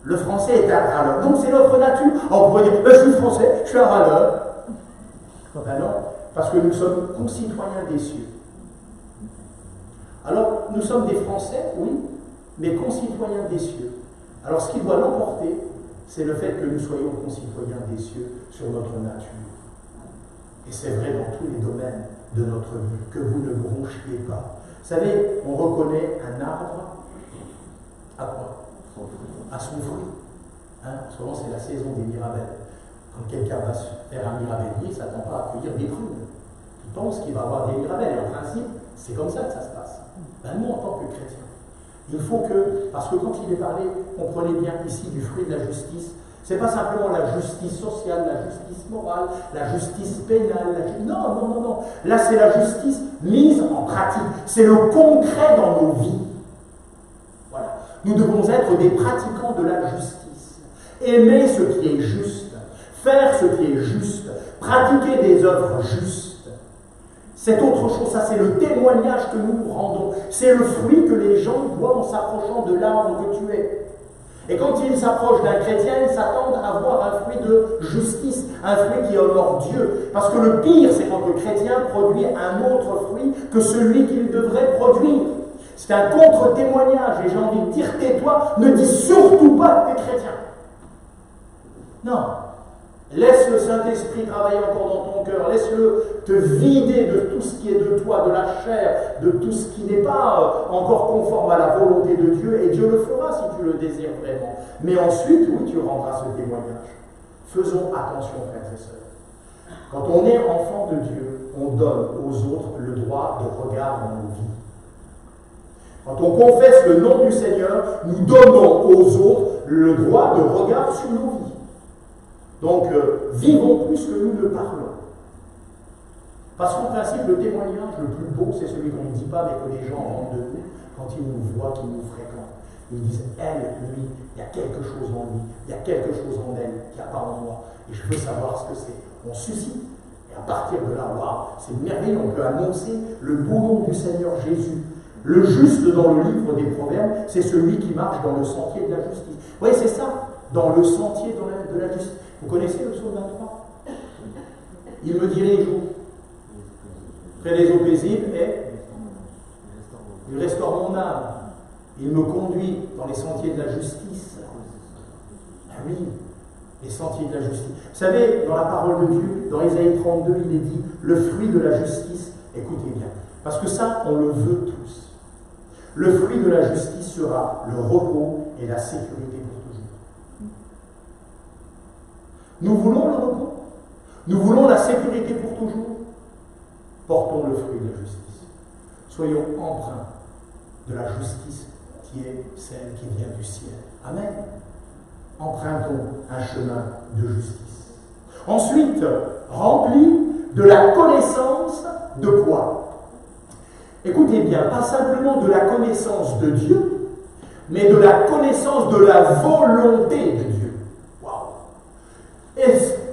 Le français est un râleur. Donc c'est notre nature. Alors, on pourrait dire, je suis français, je suis un râleur. Ben non, parce que nous sommes concitoyens des cieux. Alors, nous sommes des Français, oui, mais concitoyens des cieux. Alors, ce qui doit l'emporter, c'est le fait que nous soyons concitoyens des cieux sur notre nature. Et c'est vrai dans tous les domaines de notre vie, que vous ne bronchiez pas. Vous savez, on reconnaît un arbre à quoi? À son fruit. Hein, souvent, c'est la saison des mirabelles. Quand quelqu'un va se faire un mirabellier, il ne s'attend pas à cueillir des prunes. Il pense qu'il va avoir des mirabelles. Et en principe, c'est comme ça que ça se passe. Ben, nous, en tant que chrétiens, il faut que, parce que quand il est parlé, comprenez bien ici du fruit de la justice, ce n'est pas simplement la justice sociale, la justice morale, la justice pénale. Non. Là, c'est la justice mise en pratique. C'est le concret dans nos vies. Voilà. Nous devons être des pratiquants de la justice. Aimer ce qui est juste, faire ce qui est juste, pratiquer des œuvres justes. C'est autre chose, ça c'est le témoignage que nous rendons. C'est le fruit que les gens voient en s'approchant de l'arbre que tu es. Et quand ils s'approchent d'un chrétien, ils s'attendent à voir un fruit de justice, un fruit qui honore Dieu. Parce que le pire, c'est quand le chrétien produit un autre fruit que celui qu'il devrait produire. C'est un contre-témoignage, et j'ai envie de dire, tais-toi, ne dis surtout pas que tu es chrétien. Non. Laisse le Saint-Esprit travailler encore dans ton cœur, laisse-le te vider de tout ce qui est de toi, de la chair, de tout ce qui n'est pas encore conforme à la volonté de Dieu, et Dieu le fera si tu le désires vraiment. Mais ensuite, oui, tu rendras ce témoignage. Faisons attention, frères et sœurs. Quand on est enfant de Dieu, on donne aux autres le droit de regard dans nos vies. Quand on confesse le nom du Seigneur, nous donnons aux autres le droit de regard sur nos vies. Donc, vivons plus que nous ne parlons. Parce qu'en principe, le témoignage le plus beau, c'est celui qu'on ne dit pas, mais que les gens rendent de nous quand ils nous voient, qu'ils nous fréquentent. Ils disent, elle, lui, il y a quelque chose en lui, il y a quelque chose en elle qu'il n'y a pas en moi. Et je veux savoir ce que c'est. On suscite. Et à partir de là, wow, c'est merveilleux, on peut annoncer le beau nom du Seigneur Jésus. Le juste dans le livre des Proverbes, c'est celui qui marche dans le sentier de la justice. Oui, c'est ça, dans le sentier de la justice. Vous connaissez le psaume 23? Il me dirige où? Près des eaux paisibles et il restaure mon âme. Il me conduit dans les sentiers de la justice. Ah oui, les sentiers de la justice. Vous savez, dans la parole de Dieu, dans Ésaïe 32, il est dit le fruit de la justice. Écoutez bien, parce que ça, on le veut tous. Le fruit de la justice sera le repos et la sécurité pour toujours. Nous voulons le repos. Nous voulons la sécurité pour toujours. Portons le fruit de la justice. Soyons empreints de la justice qui est celle qui vient du ciel. Amen. Empruntons un chemin de justice. Ensuite, remplis de la connaissance de quoi? Écoutez bien, pas simplement de la connaissance de Dieu, mais de la connaissance de la volonté de Dieu. Waouh! Et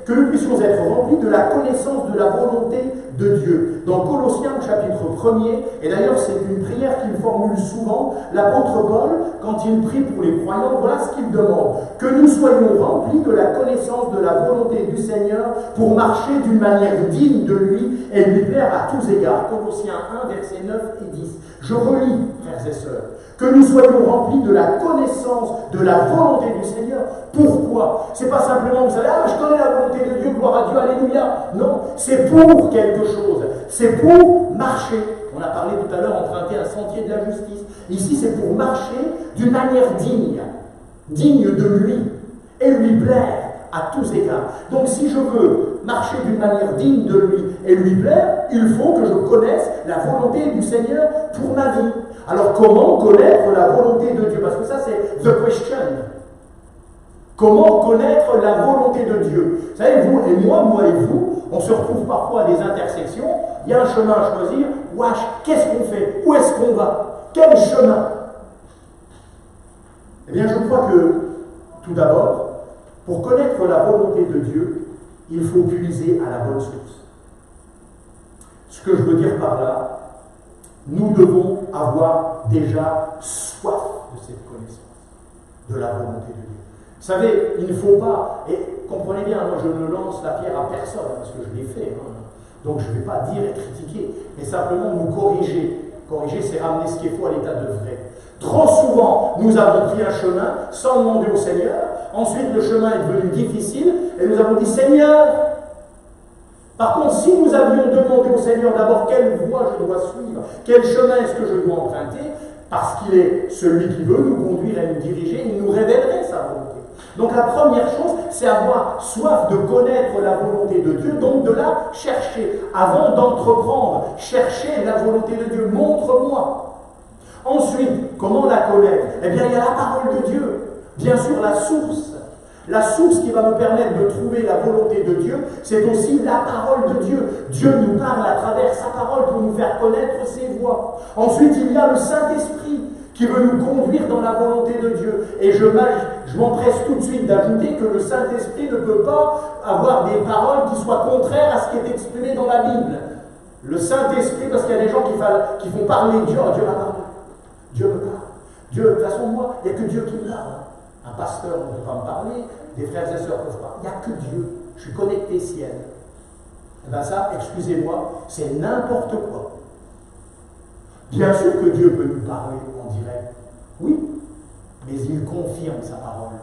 que nous puissions être remplis de la connaissance de la volonté de Dieu. Dans Colossiens chapitre 1er, et d'ailleurs c'est une prière qu'il formule souvent, l'apôtre Paul, quand il prie pour les croyants, voilà ce qu'il demande: que nous soyons remplis de la connaissance de la volonté du Seigneur pour marcher d'une manière digne de lui et lui plaire à tous égards. Colossiens 1, versets 9 et 10. Je relis, frères et sœurs, que nous soyons remplis de la connaissance de la volonté du Seigneur. Pourquoi? C'est pas simplement, vous savez, je connais la volonté de Dieu, gloire à Dieu, alléluia. Non, c'est pour quelque chose. C'est pour marcher. On a parlé tout à l'heure, emprunter un sentier de la justice. Ici, c'est pour marcher d'une manière digne de lui, et lui plaire à tous égards. Donc, si je veux marcher d'une manière digne de lui et lui plaire, il faut que je connaisse la volonté du Seigneur pour ma vie. Alors, comment connaître la volonté de Dieu? Parce que ça, c'est the question. Comment connaître la volonté de Dieu? Vous savez, vous et moi et vous, on se retrouve parfois à des intersections, il y a un chemin à choisir, qu'est-ce qu'on fait? Où est-ce qu'on va? Quel chemin? Eh bien, je crois que, tout d'abord, pour connaître la volonté de Dieu, il faut puiser à la bonne source. Ce que je veux dire par là, nous devons avoir déjà soif de cette connaissance, de la volonté de Dieu. Vous savez, il ne faut pas, et comprenez bien, moi je ne lance la pierre à personne, parce que je l'ai fait, donc je ne vais pas dire et critiquer, mais simplement nous corriger. Corriger, c'est ramener ce qui est faux à l'état de vrai. Trop souvent, nous avons pris un chemin sans demander au Seigneur. Ensuite, le chemin est devenu difficile et nous avons dit: Seigneur. Par contre, si nous avions demandé au Seigneur d'abord quelle voie je dois suivre, quel chemin est-ce que je dois emprunter, parce qu'il est celui qui veut nous conduire et nous diriger, il nous révélerait sa volonté. Donc la première chose, c'est avoir soif de connaître la volonté de Dieu, donc de la chercher. Avant d'entreprendre, chercher la volonté de Dieu. Montre-moi. Ensuite, comment la connaître? Eh bien, il y a la parole de Dieu. Bien sûr, la source. La source qui va me permettre de trouver la volonté de Dieu, c'est aussi la parole de Dieu. Dieu nous parle à travers sa parole pour nous faire connaître ses voies. Ensuite, il y a le Saint-Esprit qui veut nous conduire dans la volonté de Dieu. Et je m'empresse tout de suite d'ajouter que le Saint-Esprit ne peut pas avoir des paroles qui soient contraires à ce qui est exprimé dans la Bible. Le Saint-Esprit, parce qu'il y a des gens qui font parler Dieu. Dieu m'a parlé. Dieu me parle. Dieu, de toute façon, moi, il n'y a que Dieu qui me parle. Un pasteur ne peut pas me parler, des frères et sœurs ne peuvent pas. Il n'y a que Dieu. Je suis connecté ciel. Et bien ça, excusez-moi, c'est n'importe quoi. Bien sûr que Dieu peut nous parler en direct, oui, mais il confirme sa parole.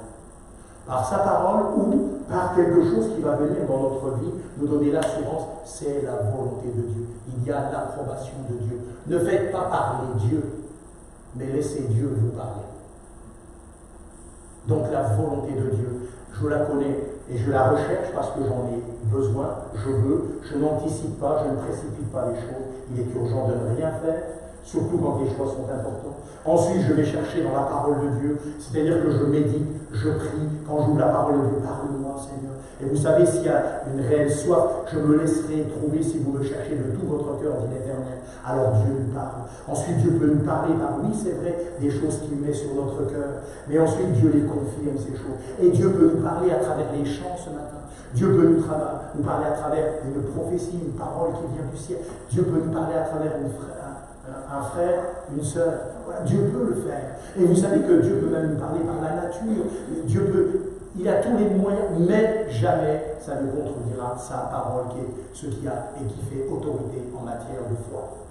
Par sa parole ou par quelque chose qui va venir dans notre vie, nous donner l'assurance, c'est la volonté de Dieu. Il y a l'approbation de Dieu. Ne faites pas parler Dieu, mais laissez Dieu vous parler. Donc la volonté de Dieu, je la connais et je la recherche parce que j'en ai besoin, je veux, je n'anticipe pas, je ne précipite pas les choses. Il est urgent de ne rien faire, surtout quand les choix sont importants. Ensuite, je vais chercher dans la parole de Dieu, c'est-à-dire que je médite, je prie, quand j'ouvre la parole de Dieu, parle-moi Seigneur. Et vous savez, s'il y a une réelle soif, je me laisserai trouver si vous me cherchez de tout votre cœur, dit l'Éternel. Alors Dieu nous parle. Ensuite, Dieu peut nous parler par, oui, c'est vrai, des choses qu'il met sur notre cœur. Mais ensuite, Dieu les confirme, ces choses. Et Dieu peut nous parler à travers les chants ce matin. Dieu peut nous parler à travers une prophétie, une parole qui vient du ciel. Dieu peut nous parler à travers un frère, une sœur. Voilà, Dieu peut le faire. Et vous savez que Dieu peut même nous parler par la nature. Dieu peut, il a tous les moyens, mais jamais ça ne contredira sa parole qui est ce qu'il a et qui fait autorité en matière de foi.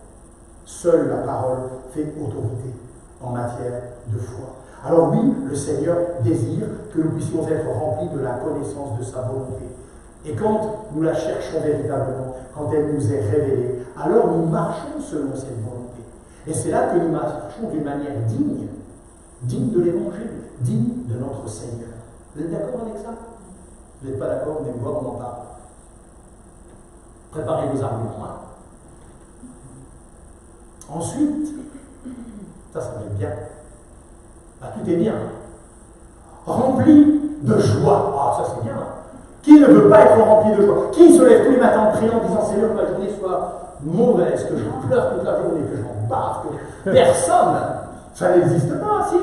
Seule la parole fait autorité en matière de foi. Alors oui, le Seigneur désire que nous puissions être remplis de la connaissance de sa volonté. Et quand nous la cherchons véritablement, quand elle nous est révélée, alors nous marchons selon cette volonté. Et c'est là que nous marchons d'une manière digne de l'Évangile, digne de notre Seigneur. Vous êtes d'accord avec ça? Vous n'êtes pas d'accord? Venez me voir, on en parle. Préparez vos arguments. Ensuite, ça va être bien. Bah, tout est bien. Rempli de joie. Ah, ça c'est bien. Qui ne veut pas être rempli de joie? Qui se lève tous les matins en priant, en disant Seigneur, que la journée soit mauvaise, que je pleure toute la journée, que je m'en barre, que personne. Ça n'existe pas, si.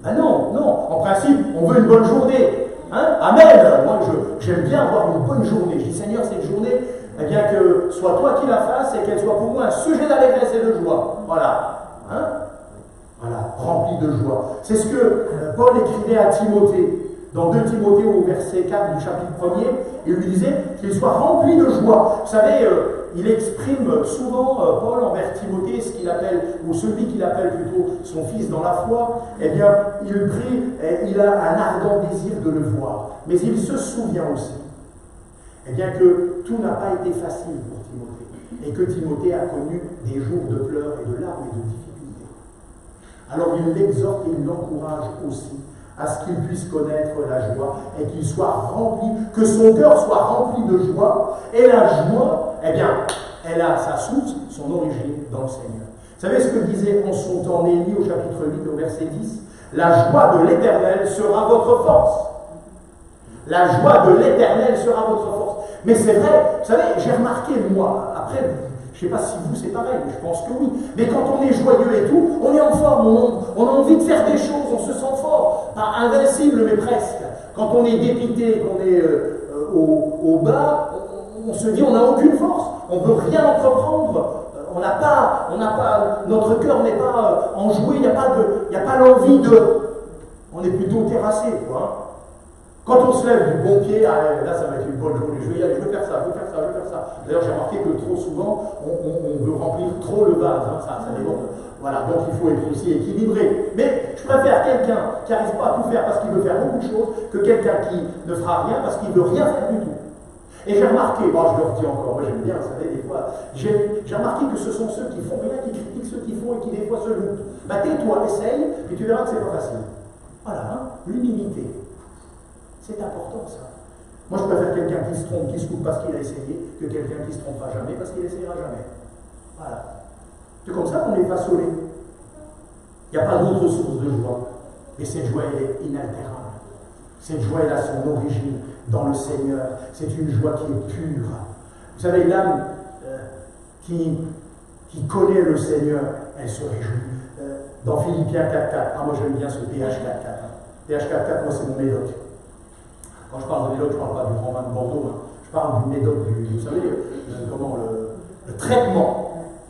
Ben non. En principe, on veut une bonne journée. Hein? Amen. Moi, j'aime bien avoir une bonne journée. Je dis, Seigneur, cette journée, eh bien que soit toi qui la fasses et qu'elle soit pour moi un sujet d'allégresse et de joie. Voilà. Hein? Voilà, rempli de joie. C'est ce que Paul écrivait à Timothée. Dans 2 Timothée au verset 4 du chapitre 1er, il lui disait qu'il soit rempli de joie. Vous savez, il exprime souvent, Paul, envers Timothée, ce qu'il appelle, ou celui qu'il appelle plutôt son fils dans la foi, eh bien, il prie, il a un ardent désir de le voir. Mais il se souvient aussi, eh bien, que tout n'a pas été facile pour Timothée, et que Timothée a connu des jours de pleurs et de larmes et de difficultés. Alors il l'exhorte et il l'encourage aussi à ce qu'il puisse connaître la joie et qu'il soit rempli, que son cœur soit rempli de joie. Et la joie, eh bien, elle a sa source, son origine dans le Seigneur. Vous savez ce que disait en son temps Néhémie au chapitre 8 au verset 10 ? La joie de l'Éternel sera votre force. La joie de l'Éternel sera votre force. Mais c'est vrai, vous savez, j'ai remarqué, moi, après, je ne sais pas si vous c'est pareil, mais je pense que oui. Mais quand on est joyeux et tout, on est en forme, on a envie de faire des choses, on se sent fort. Pas invincible, mais presque. Quand on est dépité, qu'on est au bas, on se dit on n'a aucune force, on ne veut rien entreprendre. On n'a pas, notre cœur n'est pas enjoué, il n'y a pas l'envie de. On est plutôt terrassé, quoi. Quand on se lève du bon pied, là ça va être une bonne journée, je vais y aller, je veux faire ça. D'ailleurs j'ai remarqué que trop souvent, on veut remplir trop le vase, hein, ça dépend. Voilà, donc il faut être aussi équilibré. Mais je préfère quelqu'un qui n'arrive pas à tout faire parce qu'il veut faire beaucoup de choses, que quelqu'un qui ne fera rien parce qu'il ne veut rien faire du tout. Et j'ai remarqué, bon, je le redis encore, moi j'aime bien, vous savez, des fois, j'ai remarqué que ce sont ceux qui font rien, qui critiquent ceux qui font et qui des fois se louent. Bah tais-toi, essaye, et tu verras que c'est pas facile. Voilà, hein, l'humilité. C'est important ça. Moi je préfère quelqu'un qui se trompe, qui se coupe parce qu'il a essayé, que quelqu'un qui ne se trompera jamais parce qu'il n'essayera jamais. Voilà. C'est comme ça qu'on est façonné. Il n'y a pas d'autre source de joie. Mais cette joie, elle est inaltérable. Cette joie, elle a son origine dans le Seigneur. C'est une joie qui est pure. Vous savez, l'âme qui connaît le Seigneur, elle se réjouit. Dans Philippiens 4.4, moi j'aime bien ce PH 4.4. PH 4.4, moi c'est mon médoc. Quand je parle de médoc, je ne parle pas du grand vin de Bordeaux, hein. Je parle du médoc, vous savez, le traitement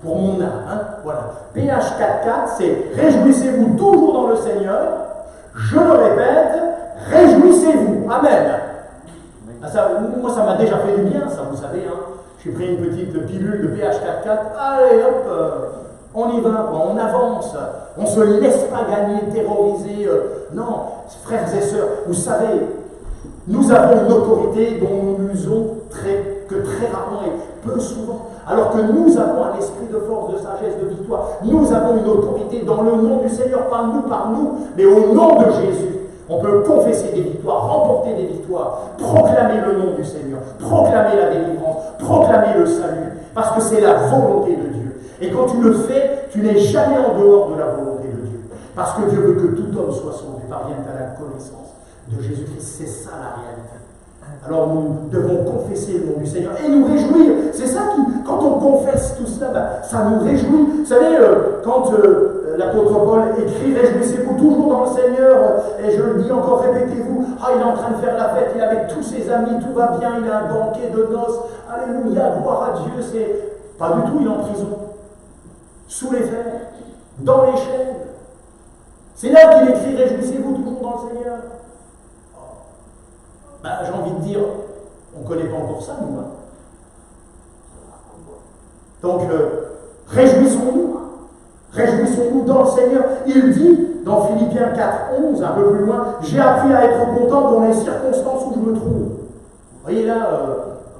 pour mon âme. Hein. Voilà. PH 4.4, c'est réjouissez-vous toujours dans le Seigneur. Je le répète, réjouissez-vous. Amen. Ah, ça, moi, ça m'a déjà fait du bien, ça, vous savez. Hein. J'ai pris une petite pilule de PH 4.4. Allez, hop, on y va, on avance. On ne se laisse pas gagner, terroriser. Non, frères et sœurs, vous savez, nous avons une autorité dont nous usons que très rarement et peu souvent. Alors que nous avons un esprit de force, de sagesse, de victoire. Nous avons une autorité dans le nom du Seigneur, par nous, mais au nom de Jésus. On peut confesser des victoires, remporter des victoires, proclamer le nom du Seigneur, proclamer la délivrance, proclamer le salut, parce que c'est la volonté de Dieu. Et quand tu le fais, tu n'es jamais en dehors de la volonté de Dieu. Parce que Dieu veut que tout homme soit sauvé, parvienne à la connaissance de Jésus-Christ. C'est ça la réalité. Alors nous devons confesser le nom du Seigneur et nous réjouir. C'est ça qui, quand on confesse tout cela, ça nous réjouit. Vous savez, quand l'apôtre Paul écrit « Réjouissez-vous toujours dans le Seigneur » et je le dis encore, répétez-vous, il est en train de faire la fête, il est avec tous ses amis, tout va bien, il a un banquet de noces, alléluia, gloire à Dieu, c'est... Pas du tout, il est en prison, sous les fers, dans les chaînes. C'est là qu'il écrit « Réjouissez-vous toujours dans le Seigneur ». J'ai envie de dire, on ne connaît pas encore ça, nous. Hein. Donc, réjouissons-nous dans le Seigneur. Il dit, dans Philippiens 4.11, un peu plus loin, « J'ai appris à être content dans les circonstances où je me trouve. » Vous voyez là,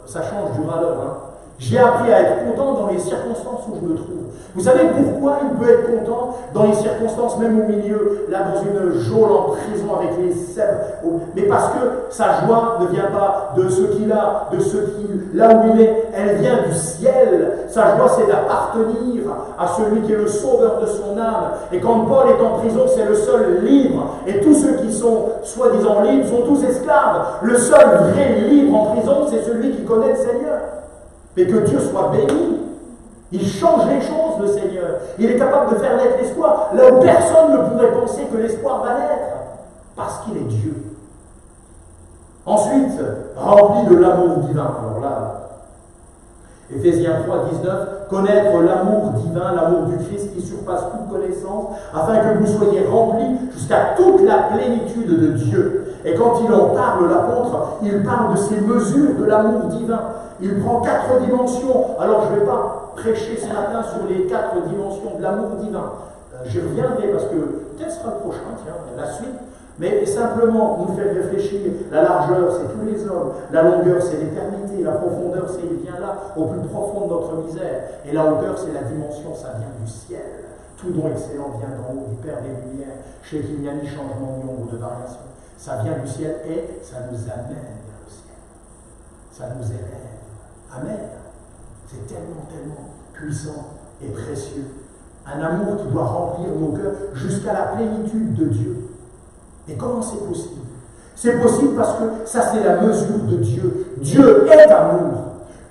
ça change du râleur. Hein. J'ai appris à être content dans les circonstances où je me trouve. Vous savez pourquoi il peut être content dans les circonstances, même au milieu, là dans une geôle en prison avec les sèvres. Mais parce que sa joie ne vient pas de ce qu'il a, de ce qu'il, là où il est, elle vient du ciel. Sa joie, c'est d'appartenir à celui qui est le sauveur de son âme. Et quand Paul est en prison, c'est le seul libre. Et tous ceux qui sont soi-disant libres sont tous esclaves. Le seul vrai libre en prison, c'est celui qui connaît le Seigneur. Mais que Dieu soit béni. Il change les choses, le Seigneur. Il est capable de faire naître l'espoir là où personne ne pourrait penser que l'espoir va naître. Parce qu'il est Dieu. Ensuite, rempli de l'amour divin. Alors là, Éphésiens 3, 19, connaître l'amour divin, l'amour du Christ qui surpasse toute connaissance, afin que vous soyez remplis jusqu'à toute la plénitude de Dieu. Et quand il en parle, l'apôtre, il parle de ces mesures de l'amour divin. Il prend 4 dimensions. Alors je ne vais pas prêcher ce matin sur les 4 dimensions de l'amour divin. J'y reviendrai parce que peut-être ce sera le prochain, tiens, la suite. Mais simplement nous faire réfléchir, la largeur c'est tous les hommes, la longueur c'est l'éternité, la profondeur c'est il vient là, au plus profond de notre misère, et la hauteur c'est la dimension, ça vient du ciel. Tout don excellent vient d'en haut, du Père des Lumières, chez qui il n'y a ni changement ni ombre de variation. Ça vient du ciel et ça nous amène vers le ciel. Ça nous élève. Amen. C'est tellement, tellement puissant et précieux. Un amour qui doit remplir nos cœurs jusqu'à la plénitude de Dieu. Et comment c'est possible? C'est possible parce que ça c'est la mesure de Dieu. Dieu est amour.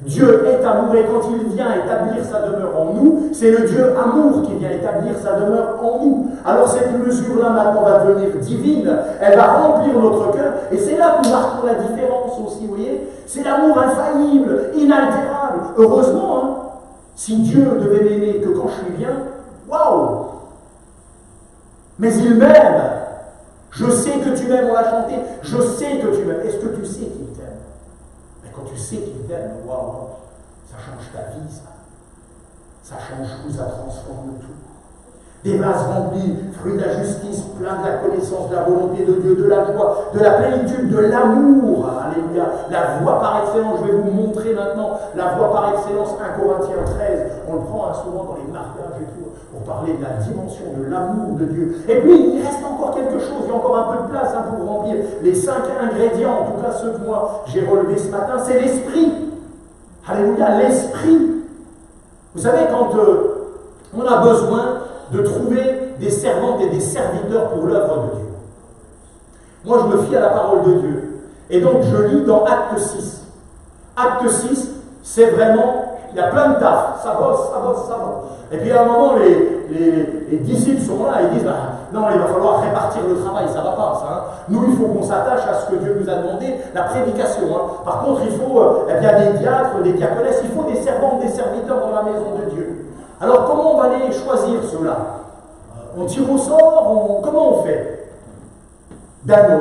Dieu est amour et quand il vient établir sa demeure en nous, c'est le Dieu amour qui vient établir sa demeure en nous. Alors cette mesure-là maintenant va devenir divine, elle va remplir notre cœur et c'est là que nous marquons la différence aussi, vous voyez? C'est l'amour infaillible, inaltérable. Heureusement, hein, si Dieu devait m'aimer que quand je suis bien, waouh! Mais il m'aime. Je sais que tu m'aimes, on l'a chanté. Je sais que tu m'aimes. Est-ce que tu sais qu'il t'aime? Mais quand tu sais qu'il t'aime, waouh, ça change ta vie, ça. Ça change tout, ça transforme tout. Des vases remplis, fruits de la justice, pleins de la connaissance de la volonté de Dieu, de la joie, de la plénitude, de l'amour. Alléluia. La voie par excellence, je vais vous montrer maintenant la voie par excellence, 1 Corinthiens 13. On le prend souvent dans les mariages et tout, pour parler de la dimension de l'amour de Dieu. Et puis, il reste encore quelque chose, il y a encore un peu de place pour remplir. Les 5 ingrédients, en tout cas ceux que moi j'ai relevés ce matin, c'est l'esprit. Alléluia, l'esprit. Vous savez, quand on a besoin de trouver des servantes et des serviteurs pour l'œuvre de Dieu. Moi, je me fie à la parole de Dieu. Et donc, je lis dans Acte 6. Acte 6, c'est vraiment, il y a plein de taf. Ça bosse. Et puis, à un moment, les disciples sont là et disent, non, il va falloir répartir le travail, ça ne va pas, ça. Hein. Nous, il faut qu'on s'attache à ce que Dieu nous a demandé, la prédication. Hein. Par contre, il faut des diacres, des diaconesses, il faut des servantes, des serviteurs dans la maison de Dieu. Alors, comment on va les choisir, ceux-là? On tire au sort? Comment on fait? Ben non.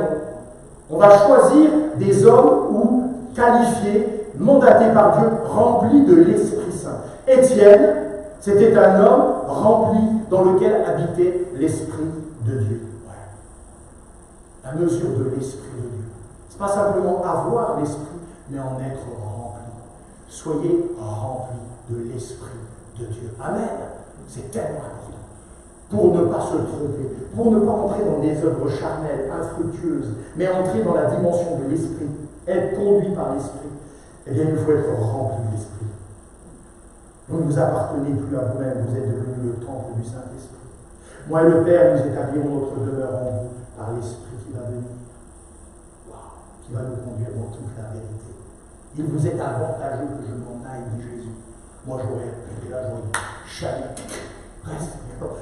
On va choisir des hommes ou qualifiés, mandatés par Dieu, remplis de l'Esprit Saint. Étienne, c'était un homme rempli dans lequel habitait l'Esprit de Dieu. Ouais. La mesure de l'Esprit de Dieu. Ce n'est pas simplement avoir l'Esprit, mais en être rempli. Soyez remplis de l'Esprit de Dieu. Amen. C'est tellement important. Pour ne pas se tromper, pour ne pas entrer dans des œuvres charnelles, infructueuses, mais entrer dans la dimension de l'Esprit, être conduit par l'Esprit, eh bien il faut être rempli de l'Esprit. Vous ne vous appartenez plus à vous-même, vous êtes devenu le temple du Saint-Esprit. Moi et le Père, nous établirons notre demeure en vous par l'Esprit qui va venir. Waouh, qui va nous conduire dans toute la vérité. Il vous est avantageux que je m'en aille, dit Jésus. Moi j'aurais été là, j'aurais dit, chalet, reste.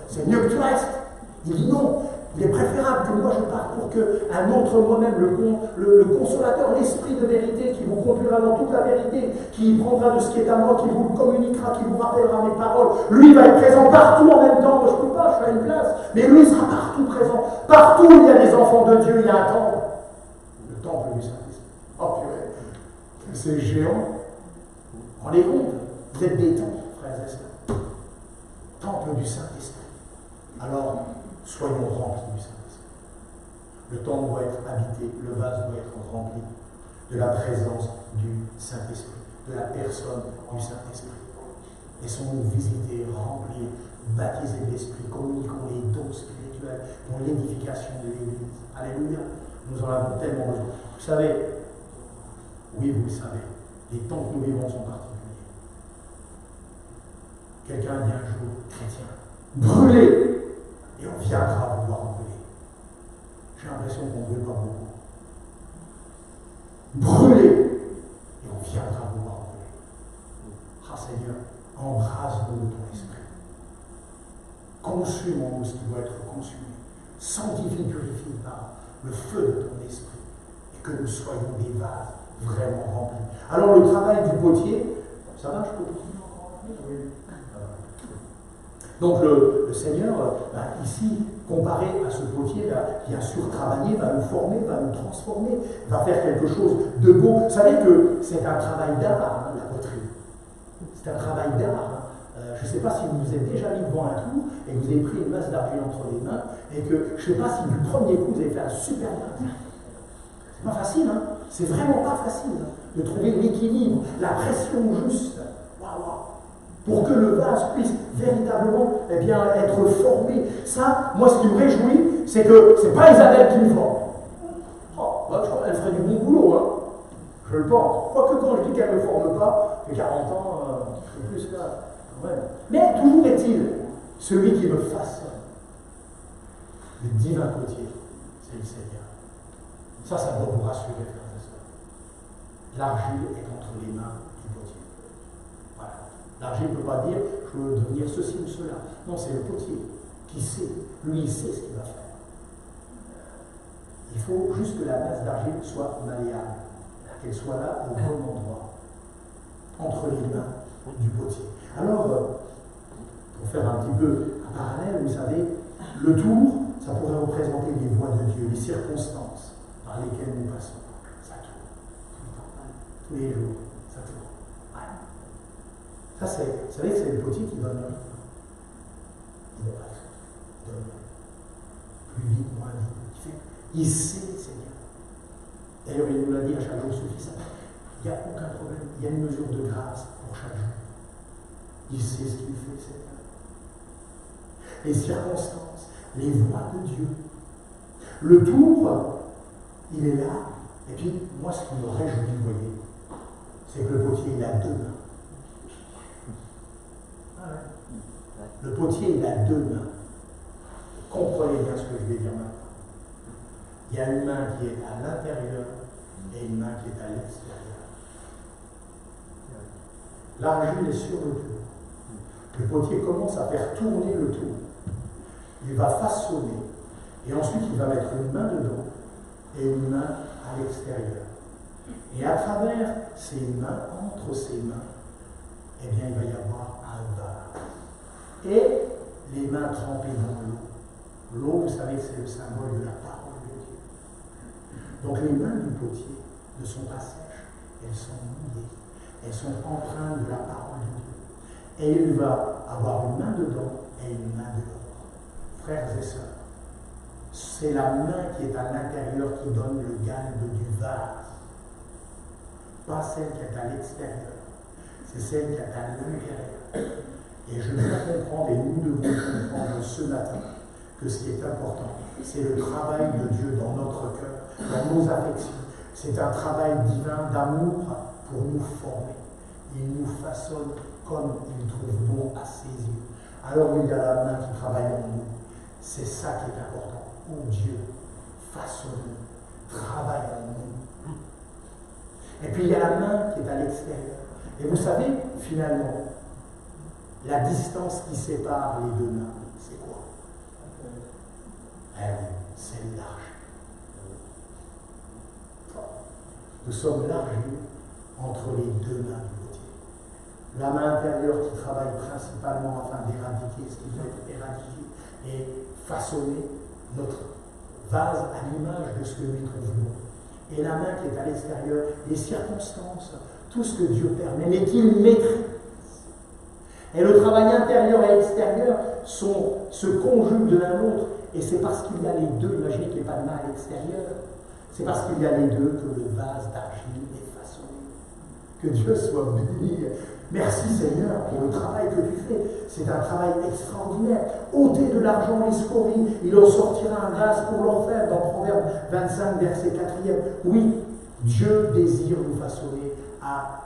C'est mieux que tu restes. Il dit non, il est préférable que moi je parte pour qu'un autre moi-même, le consolateur, l'esprit de vérité, qui vous conduira dans toute la vérité, qui prendra de ce qui est à moi, qui vous le communiquera, qui vous rappellera mes paroles, lui va être présent partout en même temps. Moi je ne peux pas, je suis à une place, mais lui sera partout présent. Partout où il y a des enfants de Dieu, il y a un temple. Le temple du Saint-Esprit. Oh purée, c'est géant. Rendez compte, vous êtes des temples, frères et sœurs. Temple du Saint-Esprit. Alors, soyons remplis du Saint-Esprit. Le temple doit être habité, le vase doit être rempli de la présence du Saint-Esprit, de la personne du Saint-Esprit. Laissons-nous visiter, remplir, baptiser l'Esprit, communiquons les dons spirituels pour l'édification de l'Église. Alléluia. Nous en avons tellement besoin. Vous savez, oui, vous le savez, les temps que nous vivons sont particuliers. Quelqu'un dit un jour, chrétien, brûlez, et on viendra vous voir brûler. J'ai l'impression qu'on ne brûle pas beaucoup. Brûlez, et on viendra vous voir brûler. Ah Seigneur, embrase-nous de ton esprit. Consume en nous ce qui doit être consumé. Sanctifie, purifie par le feu de ton esprit. Et que nous soyons des vases vraiment remplis. Alors le travail du potier, ça va, je peux continuer encore? Oui. Donc le Seigneur, ici, comparé à ce potier qui a surtravaillé, va nous former, va nous transformer, va faire quelque chose de beau. Vous savez que c'est un travail d'art, la poterie. C'est un travail d'art. Je ne sais pas si vous vous êtes déjà mis devant un trou et que vous avez pris une masse d'argile entre les mains et que, je ne sais pas si du premier coup vous avez fait un super vase. C'est pas facile, hein? C'est vraiment pas facile de trouver l'équilibre, la pression juste. Waouh! Pour que le vase puisse véritablement être formé. Ça, moi, ce qui me réjouit, c'est que ce n'est pas Isabelle qui me forme. Oh, je crois qu'elle ferait du bon boulot, hein. Je le pense. Quoique quand je dis qu'elle ne me forme pas, j'ai 40 ans, je suis plus là. Ouais. Mais toujours est-il, celui qui me façonne, le divin potier, c'est le Seigneur. Ça doit vous rassurer, frères et sœurs. L'argile est entre les mains du potier. Voilà. L'argile ne peut pas dire je veux devenir ceci ou cela. Non, c'est le potier qui sait. Lui, il sait ce qu'il va faire. Il faut juste que la masse d'argile soit malléable, qu'elle soit là au bon endroit, entre les mains du potier. Alors, pour faire un petit peu un parallèle, vous savez, le tour, ça pourrait représenter les voies de Dieu, les circonstances par lesquelles nous passons. Ça tourne, tout le temps, tous les jours, ça tourne. Ouais. Ça, c'est, vous savez que c'est le potier qui donne le rythme. Il donne plus vite, moins vite. Il sait, Seigneur. D'ailleurs, il nous l'a dit à chaque jour suffisant. Il n'y a aucun problème. Il y a une mesure de grâce pour chaque jour. Il sait ce qu'il fait, Seigneur. Les circonstances, les voies de Dieu. Le tour, il est là. Et puis, moi, ce qui me réjouit, vous voyez, c'est que le potier, il a deux mains. Ah ouais. Le potier, il a deux mains. Comprenez bien ce que je vais dire maintenant. Il y a une main qui est à l'intérieur et une main qui est à l'extérieur. L'argile est sur le tour. Le potier commence à faire tourner le tour. Il va façonner. Et ensuite, il va mettre une main dedans et une main à l'extérieur. Et à travers ces mains, entre ces mains, eh bien, il va y avoir un vase. Et les mains trempées dans l'eau. L'eau, vous savez, c'est le symbole de la parole de Dieu. Donc les mains du potier ne sont pas sèches, elles sont mouillées. Elles sont empreintes de la parole de Dieu. Et il va avoir une main dedans et une main dehors. Frères et sœurs, c'est la main qui est à l'intérieur qui donne le galbe du vase. Pas celle qui est à l'extérieur. C'est celle qui est à l'intérieur. Et je dois comprendre, et nous devons comprendre ce matin, que ce qui est important, c'est le travail de Dieu dans notre cœur, dans nos affections. C'est un travail divin d'amour pour nous former. Il nous façonne comme il trouve bon à ses yeux. Alors il y a la main qui travaille en nous. C'est ça qui est important. Oh Dieu, façonne-nous, travaille en nous. Et puis il y a la main qui est à l'extérieur. Et vous savez, finalement, la distance qui sépare les deux mains, c'est quoi? C'est l'argile. Nous sommes l'argile entre les deux mains du potier. La main intérieure qui travaille principalement afin d'éradiquer ce qui doit être éradiqué et façonner notre vase à l'image de ce que lui trouve bon. Et la main qui est à l'extérieur, les circonstances, tout ce que Dieu permet, mais qu'il maîtrise. Et le travail intérieur et extérieur se conjuguent de l'un l'autre. Et c'est parce qu'il y a les deux, imaginez qu'il n'y ait pas de main à l'extérieur, c'est parce qu'il y a les deux que le vase d'argile est façonné. Que Dieu soit béni. Merci Seigneur pour le travail que tu fais. C'est un travail extraordinaire. Ôtez de l'argent les scories, il en sortira un vase pour l'enfer, dans Proverbe 25, verset 4e. Oui, Dieu désire nous façonner à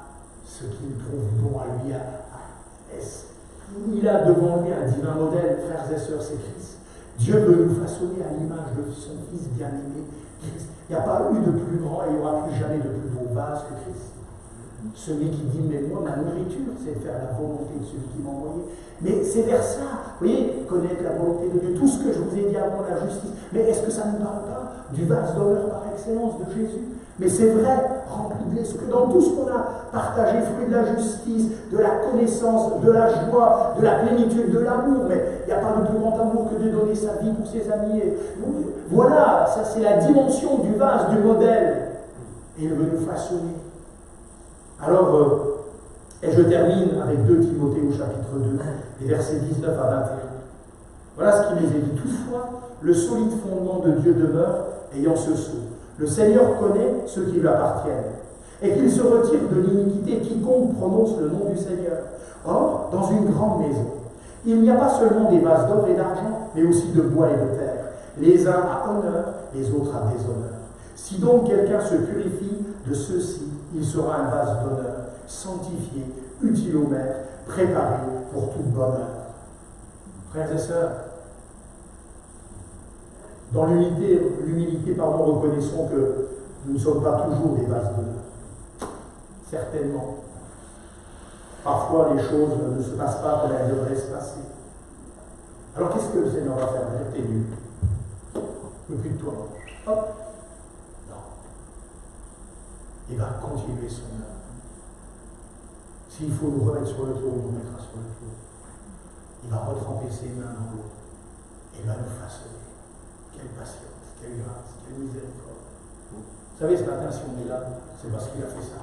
ce qu'il trouve bon à lui. Il a devant lui un divin modèle, frères et sœurs, c'est Christ. Dieu veut nous façonner à l'image de son Fils bien-aimé, Christ. Il n'y a pas eu de plus grand et il n'y aura plus jamais de plus beau vase que Christ. Celui qui dit, mais moi, ma nourriture, c'est de faire la volonté de celui qui m'a envoyé. Mais c'est vers ça, vous voyez, connaître la volonté de Dieu, tout ce que je vous ai dit avant, la justice. Mais est-ce que ça ne parle pas du vase d'honneur par excellence de Jésus? Mais c'est vrai, rempli de l'esprit, dans tout ce qu'on a partagé, fruit de la justice, de la connaissance, de la joie, de la plénitude, de l'amour. Mais il n'y a pas de plus grand amour que de donner sa vie pour ses amis. Et voilà, ça c'est la dimension du vase, du modèle. Et il veut nous façonner. Alors, et je termine avec 2 Timothée au chapitre 2, les versets 19 à 21. Voilà ce qu'il nous est dit. Toutefois, le solide fondement de Dieu demeure, ayant ce sceau. Le Seigneur connaît ceux qui lui appartiennent, et qu'il se retire de l'iniquité quiconque prononce le nom du Seigneur. Or, dans une grande maison, il n'y a pas seulement des vases d'or et d'argent, mais aussi de bois et de terre, les uns à honneur, les autres à déshonneur. Si donc quelqu'un se purifie de ceux-ci, il sera un vase d'honneur, sanctifié, utile au maître, préparé pour toute bonne œuvre. Frères et sœurs, dans l'humilité, reconnaissons que nous ne sommes pas toujours des vases d'honneur. Certainement. Parfois, les choses ne se passent pas comme elles devraient se passer. Alors, qu'est-ce que le Seigneur va faire? T'es nul. Occupe-toi. Hop. Non. Il va continuer son œuvre. S'il faut nous remettre sur le tour, il nous mettra sur le tour. Il va retremper ses mains dans l'eau. Et il va nous façonner. Quelle patience, quelle grâce, quelle miséricorde. Vous savez, ce matin, si on est là, c'est parce qu'il a fait ça.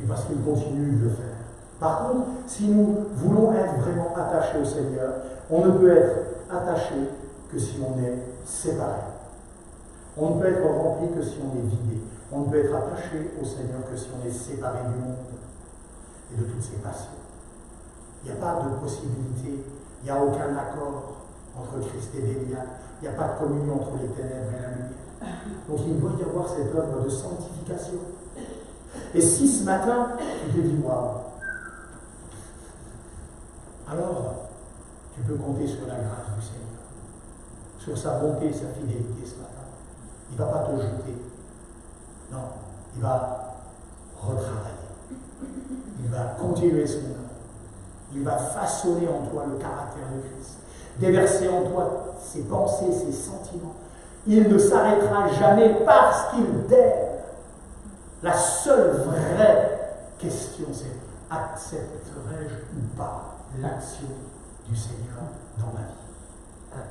Et parce qu'il continue de le faire. Par contre, si nous voulons être vraiment attachés au Seigneur, on ne peut être attaché que si on est séparé. On ne peut être rempli que si on est vidé. On ne peut être attaché au Seigneur que si on est séparé du monde et de toutes ses passions. Il n'y a pas de possibilité, il n'y a aucun accord entre Christ et Bélial. Il n'y a pas de communion entre les ténèbres et la lumière. Donc il doit y avoir cette œuvre de sanctification. Et si ce matin, tu te dis, waouh, alors tu peux compter sur la grâce du Seigneur, sur sa bonté et sa fidélité ce matin. Il ne va pas te jeter. Non, il va retravailler. Il va continuer son œuvre. Il va façonner en toi le caractère de Christ, déverser en toi ses pensées, ses sentiments. Il ne s'arrêtera jamais parce qu'il t'aime. La seule vraie question, c'est accepterai-je ou pas l'action du Seigneur dans ma vie?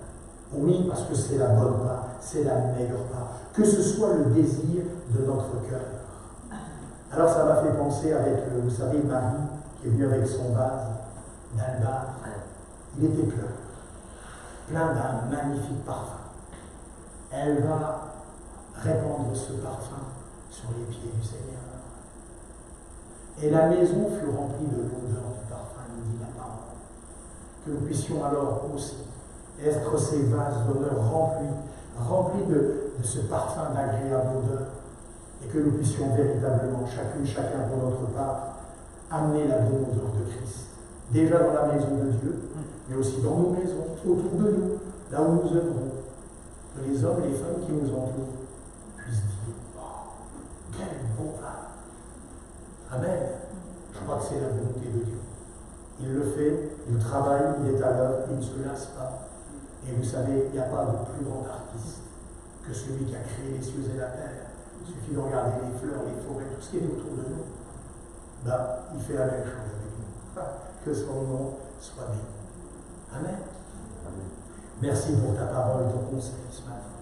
Oui, parce que c'est la bonne part, c'est la meilleure part. Que ce soit le désir de notre cœur. Alors ça m'a fait penser avec, vous savez, Marie qui est venue avec son vase d'albâtre. Il était plein d'un magnifique parfum. Elle va répandre ce parfum sur les pieds du Seigneur. Et la maison fut remplie de l'odeur du parfum, nous dit la parole. Que nous puissions alors aussi être ces vases d'honneur remplis de ce parfum d'agréable odeur, et que nous puissions véritablement, chacun pour notre part, amener la bonne odeur de Christ. Déjà dans la maison de Dieu, mais aussi dans nos maisons, autour de nous, là où nous œuvrons, que les hommes et les femmes qui nous entourent puissent dire, oh, quel beau vase. Amen. Je crois que c'est la volonté de Dieu. Il le fait, il travaille, il est à l'œuvre, il ne se lasse pas. Et vous savez, il n'y a pas de plus grand artiste que celui qui a créé les cieux et la terre. Il suffit de regarder les fleurs, les forêts, tout ce qui est autour de nous. Ben, il fait la même chose avec nous. Que son nom soit béni. Amen. Merci pour ta parole, ton conseil ce matin.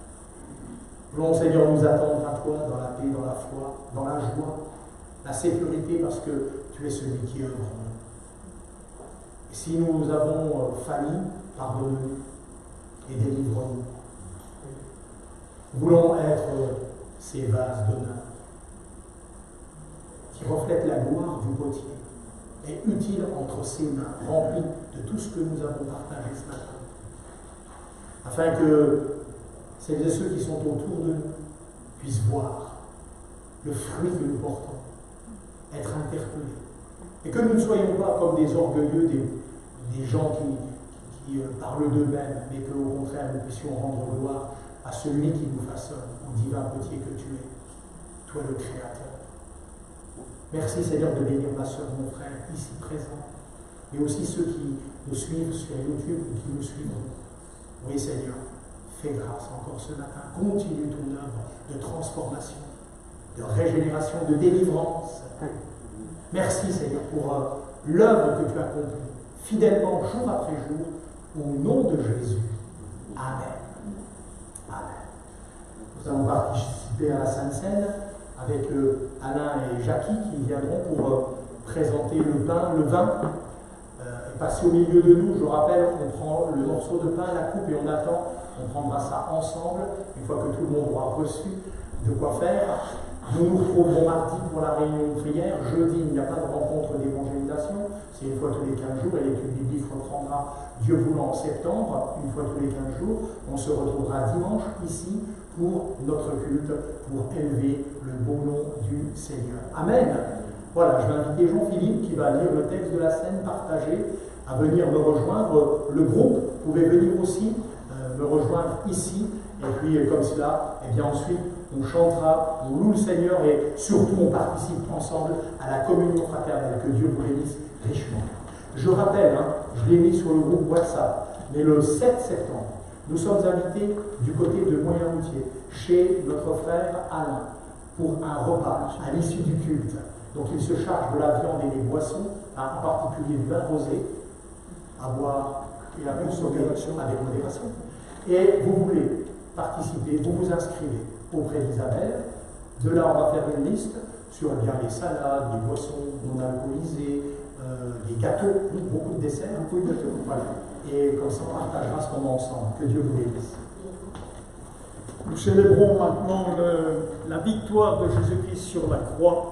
Voulons, Seigneur, nous attendre à toi dans la paix, dans la foi, dans la joie, la sécurité, parce que tu es celui qui œuvre en nous. Et si nous avons failli, pardonne-nous et délivre-nous. Nous voulons être ces vases d'honneur qui reflètent la gloire du potier et utiles entre ses mains, remplis de tout ce que nous avons partagé ce matin, afin que celles et ceux qui sont autour de nous puissent voir le fruit que nous portons, être interpellés, et que nous ne soyons pas comme des orgueilleux, des gens qui parlent d'eux-mêmes, mais qu'au contraire nous puissions rendre gloire à celui qui nous façonne, au divin potier que tu es, toi le Créateur. Merci Seigneur de bénir ma soeur, mon frère, ici présent, mais aussi ceux qui nous suivent sur YouTube ou qui nous suivront. Oui Seigneur, fais grâce encore ce matin, continue ton œuvre de transformation, de régénération, de délivrance. Merci Seigneur pour l'œuvre que tu accomplis fidèlement jour après jour au nom de Jésus. Amen. Amen. Nous allons participer à la Sainte Seine avec Alain et Jackie qui viendront pour présenter le pain, le vin. Et passer au milieu de nous, je rappelle, on prend le morceau de pain, la coupe et on attend, on prendra ça ensemble, une fois que tout le monde aura reçu de quoi faire. Nous nous retrouverons mardi pour la réunion de prière. Jeudi, il n'y a pas de rencontre d'évangélisation. C'est une fois tous les 15 jours et l'étude biblique reprendra, Dieu voulant, en septembre, une fois tous les 15 jours. On se retrouvera dimanche ici pour notre culte, pour élever le beau nom du Seigneur. Amen. Voilà, je vais inviter Jean-Philippe qui va lire le texte de la scène partagé à venir me rejoindre. Le groupe, vous pouvez venir aussi me rejoindre ici. Et puis comme cela, et bien ensuite, on chantera, on loue le Seigneur et surtout on participe ensemble à la communion fraternelle. Que Dieu vous bénisse richement. Je rappelle, je l'ai mis sur le groupe WhatsApp, mais le 7 septembre, nous sommes invités du côté de Moyen-Routier, chez notre frère Alain, pour un repas à l'issue du culte. Donc il se charge de la viande et des boissons, en particulier du vin rosé, à boire et à consommer avec modération. Et vous voulez participer, vous vous inscrivez auprès d'Isabelle. De là, on va faire une liste sur les salades, les boissons non alcoolisées, les gâteaux, beaucoup de desserts, beaucoup de gâteaux. Voilà. Et comme ça, on partagera ce moment ensemble. Que Dieu vous bénisse. Nous célébrons maintenant la victoire de Jésus-Christ sur la croix.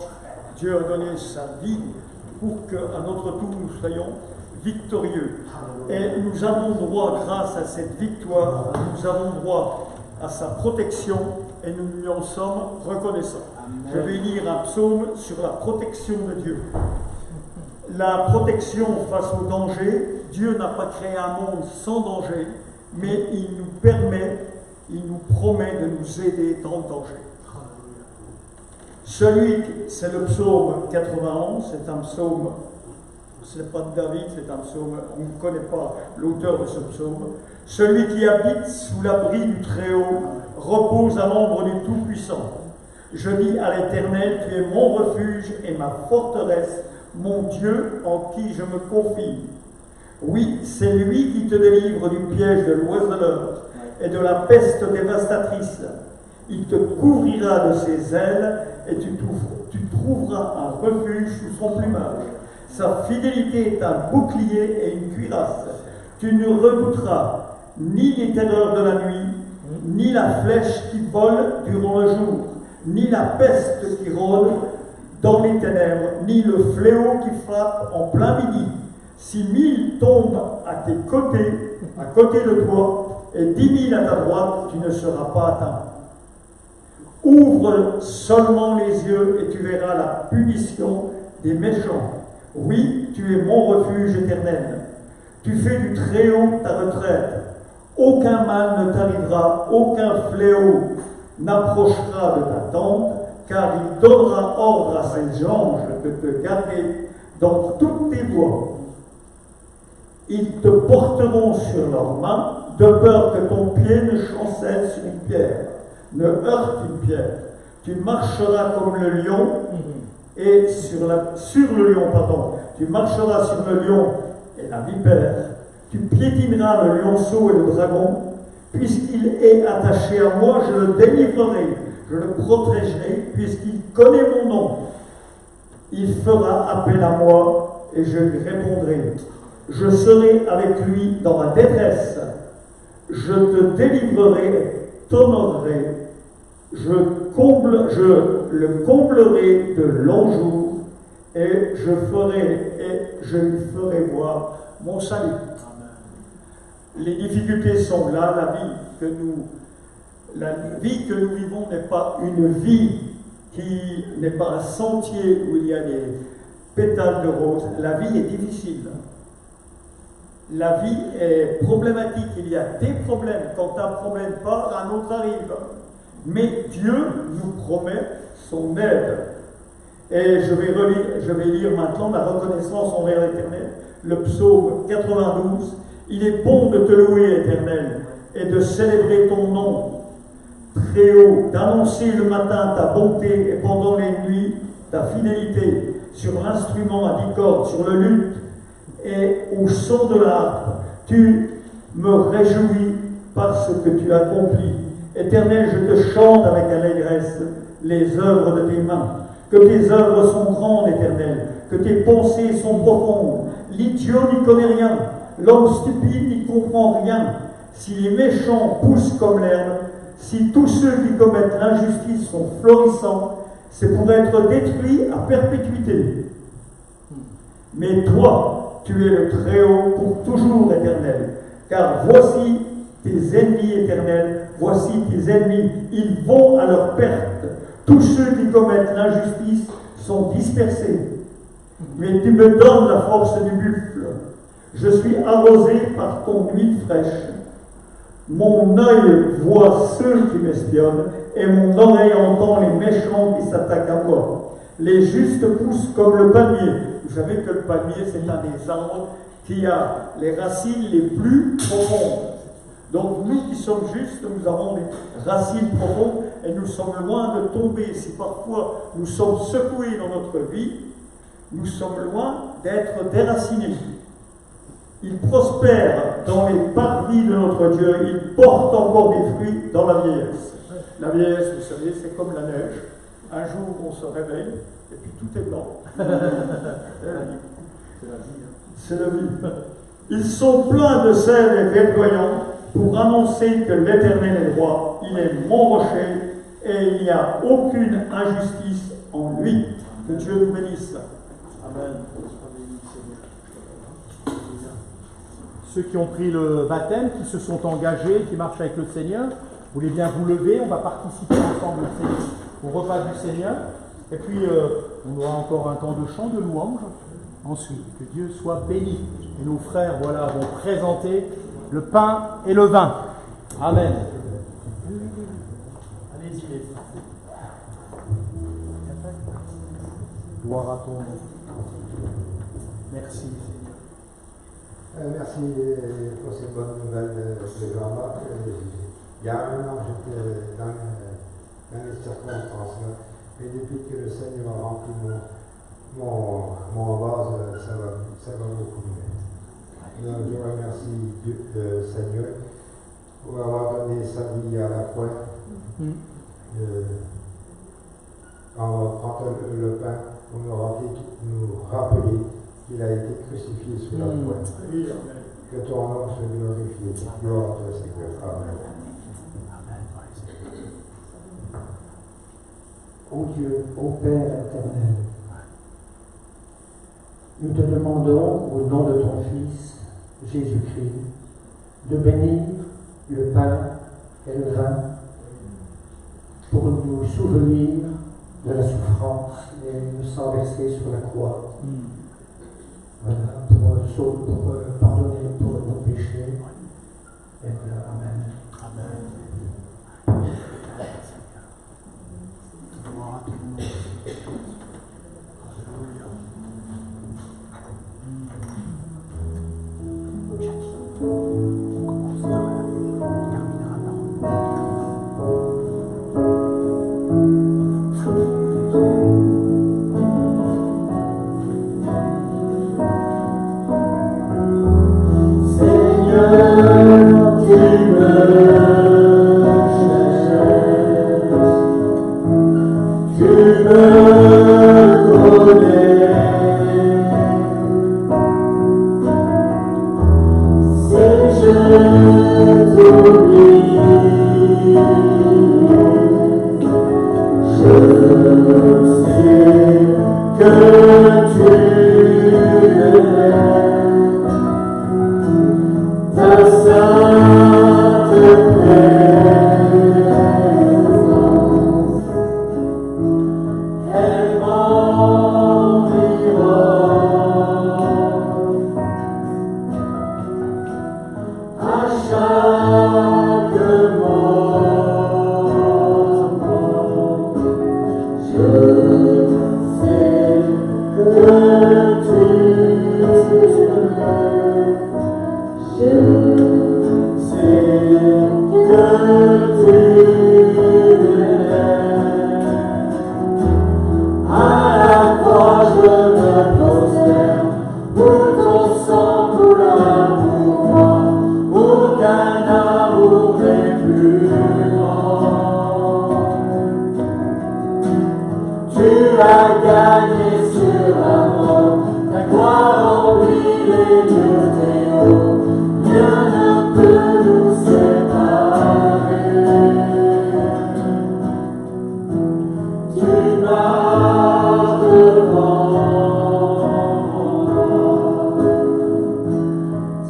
Dieu a donné sa vie pour qu'à notre tour nous soyons victorieux. Et nous avons droit, grâce à cette victoire, nous avons droit à sa protection et nous lui en sommes reconnaissants. Amen. Je vais lire un psaume sur la protection de Dieu. La protection face au danger. Dieu n'a pas créé un monde sans danger, mais il nous promet de nous aider dans le danger. C'est le psaume 91, c'est un psaume, ce n'est pas de David, c'est un psaume, on ne connaît pas l'auteur de ce psaume. Celui qui habite sous l'abri du Très-Haut repose à l'ombre du Tout-Puissant. Je dis à l'Éternel, tu es mon refuge et ma forteresse, mon Dieu en qui je me confie. Oui, c'est lui qui te délivre du piège de l'oiseleur et de la peste dévastatrice. Il te couvrira de ses ailes et tu trouveras un refuge sous son plumage. Sa fidélité est un bouclier et une cuirasse. Tu ne redouteras ni les terreurs de la nuit, ni la flèche qui vole durant le jour, ni la peste qui rôde dans les ténèbres, ni le fléau qui frappe en plein midi. 6 000 tombent à tes côtés, à côté de toi, et 10 000 à ta droite, tu ne seras pas atteint. Ouvre seulement les yeux et tu verras la punition des méchants. Oui, tu es mon refuge éternel. Tu fais du Très-Haut ta retraite. Aucun mal ne t'arrivera, aucun fléau n'approchera de ta tente, car il donnera ordre à ses anges de te garder dans toutes tes voies. Ils te porteront sur leurs mains, de peur que ton pied ne chancelle sur une pierre, ne heurte une pierre. Tu marcheras comme le lion, et sur le lion, tu marcheras sur le lion et la vipère. Tu piétineras le lionceau et le dragon. Puisqu'il est attaché à moi, je le délivrerai, je le protégerai, puisqu'il connaît mon nom. Il fera appel à moi et je lui répondrai. Je serai avec lui dans la détresse. Je te délivrerai, t'honorerai. Je le comblerai de longs jours et je lui ferai voir mon salut. Les difficultés sont là, la vie que nous vivons n'est pas une vie qui n'est pas un sentier où il y a des pétales de rose. La vie est difficile. La vie est problématique. Il y a des problèmes. Quand un problème part, un autre arrive. Mais Dieu nous promet son aide. Et je vais lire maintenant la reconnaissance envers l'Éternel. Le psaume 92. Il est bon de te louer, Éternel, et de célébrer ton nom. très haut, d'annoncer le matin ta bonté et pendant les nuits ta fidélité, sur l'instrument à 10 cordes, sur le luth et au son de l'harpe. Tu me réjouis par ce que tu accomplis. Éternel, je te chante avec allégresse les œuvres de tes mains. Que tes œuvres sont grandes, Éternel, que tes pensées sont profondes. L'idiot n'y connaît rien, l'homme stupide n'y comprend rien. Si les méchants poussent comme l'herbe, si tous ceux qui commettent l'injustice sont florissants, c'est pour être détruits à perpétuité. Mais toi, tu es le Très-Haut pour toujours, Éternel, car voici tes ennemis, Éternel, voici tes ennemis, ils vont à leur perte. Tous ceux qui commettent l'injustice sont dispersés. Mais tu me donnes la force du buffle. Je suis arrosé par ton huile fraîche. Mon œil voit ceux qui m'espionnent et mon oreille entend les méchants qui s'attaquent à moi. Les justes poussent comme le palmier. Vous savez que le palmier, c'est un des arbres qui a les racines les plus profondes. Donc nous qui sommes justes, nous avons des racines profondes et nous sommes loin de tomber. Si parfois nous sommes secoués dans notre vie, nous sommes loin d'être déracinés. Il prospère dans les parvis de notre Dieu, il porte encore des fruits dans la vieillesse. La vieillesse, vous savez, c'est comme la neige. Un jour, on se réveille et puis tout est blanc. C'est la vie. Ils sont pleins de sel et verdoyants pour annoncer que l'Éternel est roi. Il est mon rocher et il n'y a aucune injustice en lui. Que Dieu nous bénisse. Amen. Ceux qui ont pris le baptême, qui se sont engagés, qui marchent avec le Seigneur, vous voulez bien vous lever, on va participer ensemble au repas du Seigneur. Et puis, on aura encore un temps de chant, de louange. Ensuite, que Dieu soit béni. Et nos frères, voilà, vont présenter le pain et le vin. Amen. Allez-y, les frères. Gloire à ton nom. Merci, Seigneur. Merci pour cette bonne nouvelle de Jean-Marc. Il y a un an, j'étais dans les circonstances-là. Et depuis que le Seigneur a rempli mon vase, ça va beaucoup mieux. Donc, je remercie le Seigneur pour avoir donné sa vie à la croix. On va prendre le pain pour nous rappeler qu'il a été crucifié sur la croix. Que ton nom soit glorifié. Gloire à toi, Seigneur. Amen. Ô Dieu, ô Père éternel, nous te demandons au nom de ton Fils, Jésus-Christ, de bénir le pain et le vin pour nous souvenir de la souffrance et le sang versé sur la croix. Voilà, pour pardonner pour nos péchés. Et voilà, Amen. Amen. Gloire à ton nom. Je sais que tu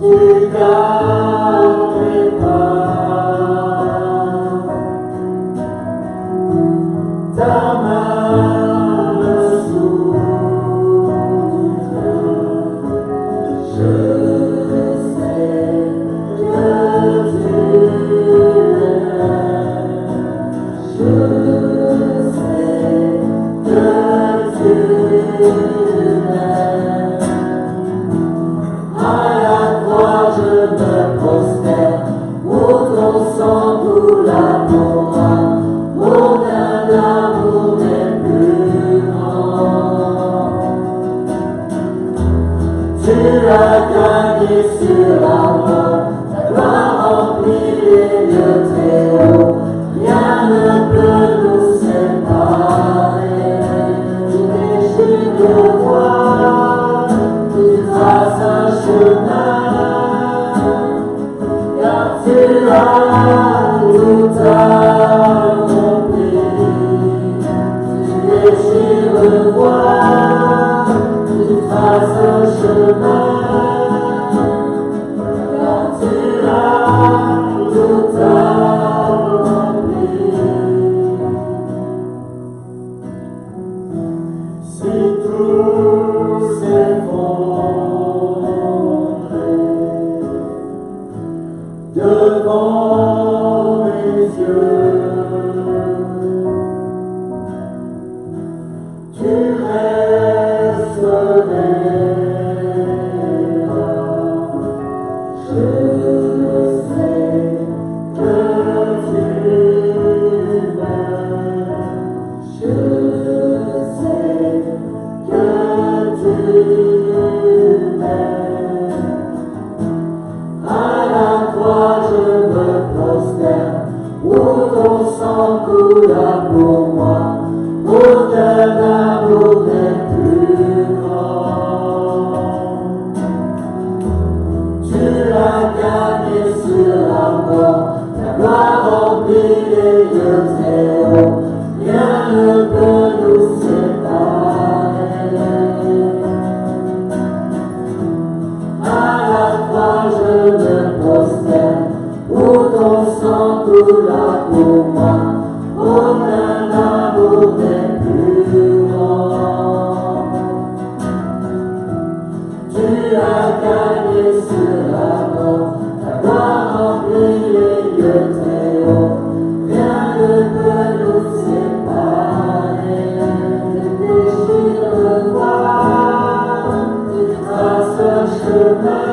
Tu gardes mes pas, ta main me soutient. Je sais que tu es là. Je sais que tu es là. À la croix je me prosterne, où ton sang coula pour moi, aucun amour n'est plus grand. Tu as gagné sur la mort, ta gloire remplit les lieux très hauts, rien ne peut nous séparer. Tu déchires le voile, tu traces un chemin, car tu as tout accompli. Tu déchires le voile, tu traces un chemin, car tu as tout accompli. Si tout s'effondre devant mes yeux, tu resteras. Je sais que tu m'aimes. Je sais que tu m'aimes. À la croix je me prosterne, où ton sang coula pour moi, aucun amour n'est plus grand. Tu as gagné sur la mort, ta gloire remplit les lieux très hauts, rien ne peut nous séparer. À la croix je me prosterne, où ton sang coula pour moi, aucun amour n'est plus grand. Tu as gagné sur la mort, ta gloire remplit les lieux très hauts, rien ne peut nous séparer. Tu déchires le voile, tu traces un chemin,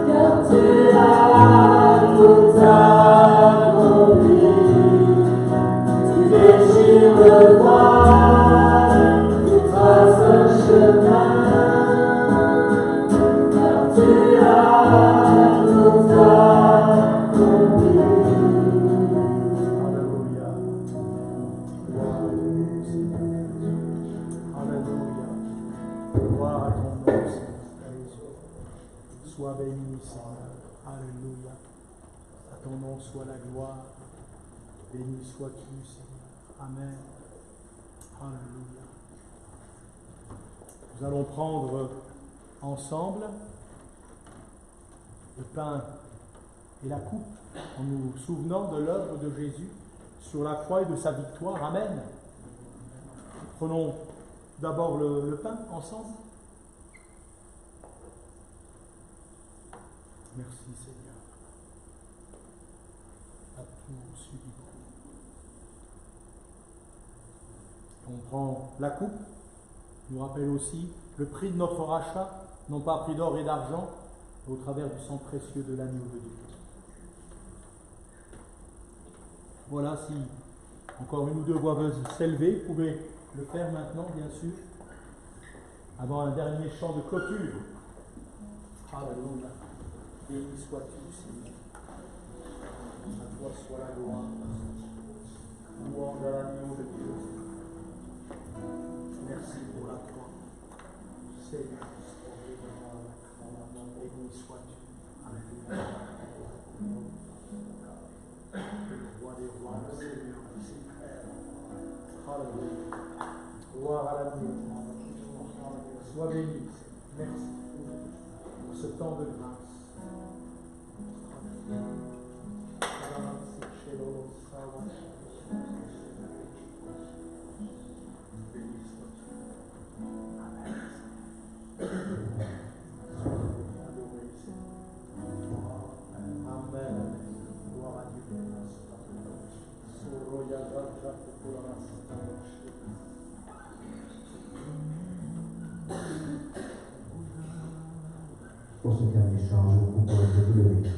car tu as tout accompli. Tu déchires le voile, tu traces un chemin, car tu as tout accompli. Alléluia. Alléluia. Gloire à ton nom, Seigneur. Sois béni, Seigneur. Alléluia. À ton nom soit la gloire. Béni sois-tu, Seigneur. Amen. Alléluia. Nous allons prendre ensemble le pain et la coupe en nous souvenant de l'œuvre de Jésus sur la croix et de sa victoire. Amen. Prenons d'abord le pain ensemble. Merci Seigneur. À tout suivi. On prend la coupe, nous rappelle aussi le prix de notre rachat, non pas prix d'or et d'argent, mais au travers du sang précieux de l'agneau de Dieu. Voilà, si encore une ou deux voix veulent s'élever, vous pouvez le faire maintenant, bien sûr, avant un dernier chant de clôture. Alléluia. Béni sois-tu, Seigneur. À toi soit la gloire. Louange à l'agneau de Dieu. Merci pour la croix. Seigneur, béni sois-tu. Alléluia. Le roi des rois, le Seigneur du Seigneur. Alléluia. Gloire à l'agneau. Sois béni. Merci. pour ce temps de grâce. Amen. Gloire à Dieu. Pour ce dernier chant, je vous propose de vous lever.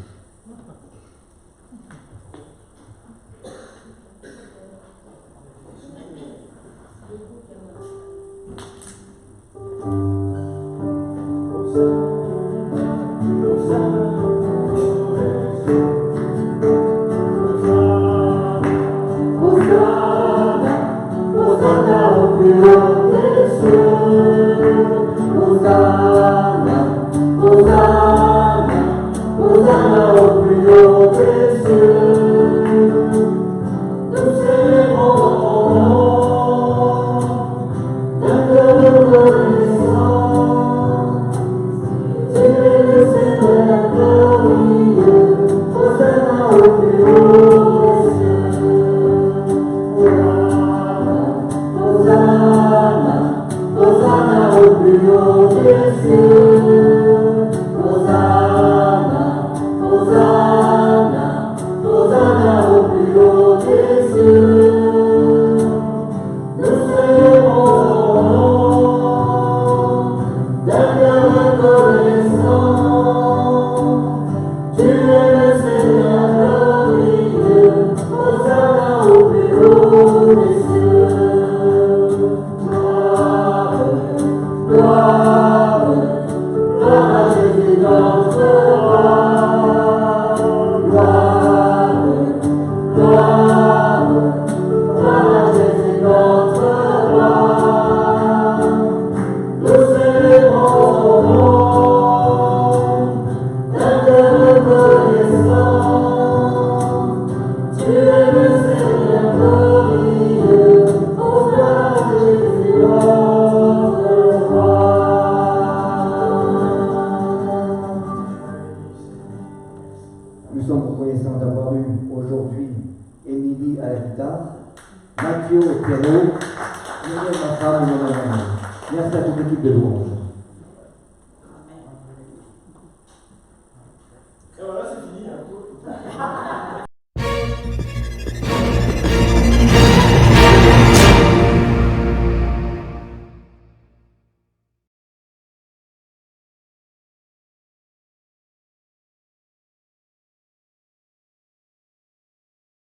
Nous sommes reconnaissants d'avoir eu aujourd'hui Émilie à la guitare, Mathieu au piano, Muriel Massam et Madame. Merci à toute l'équipe de louange.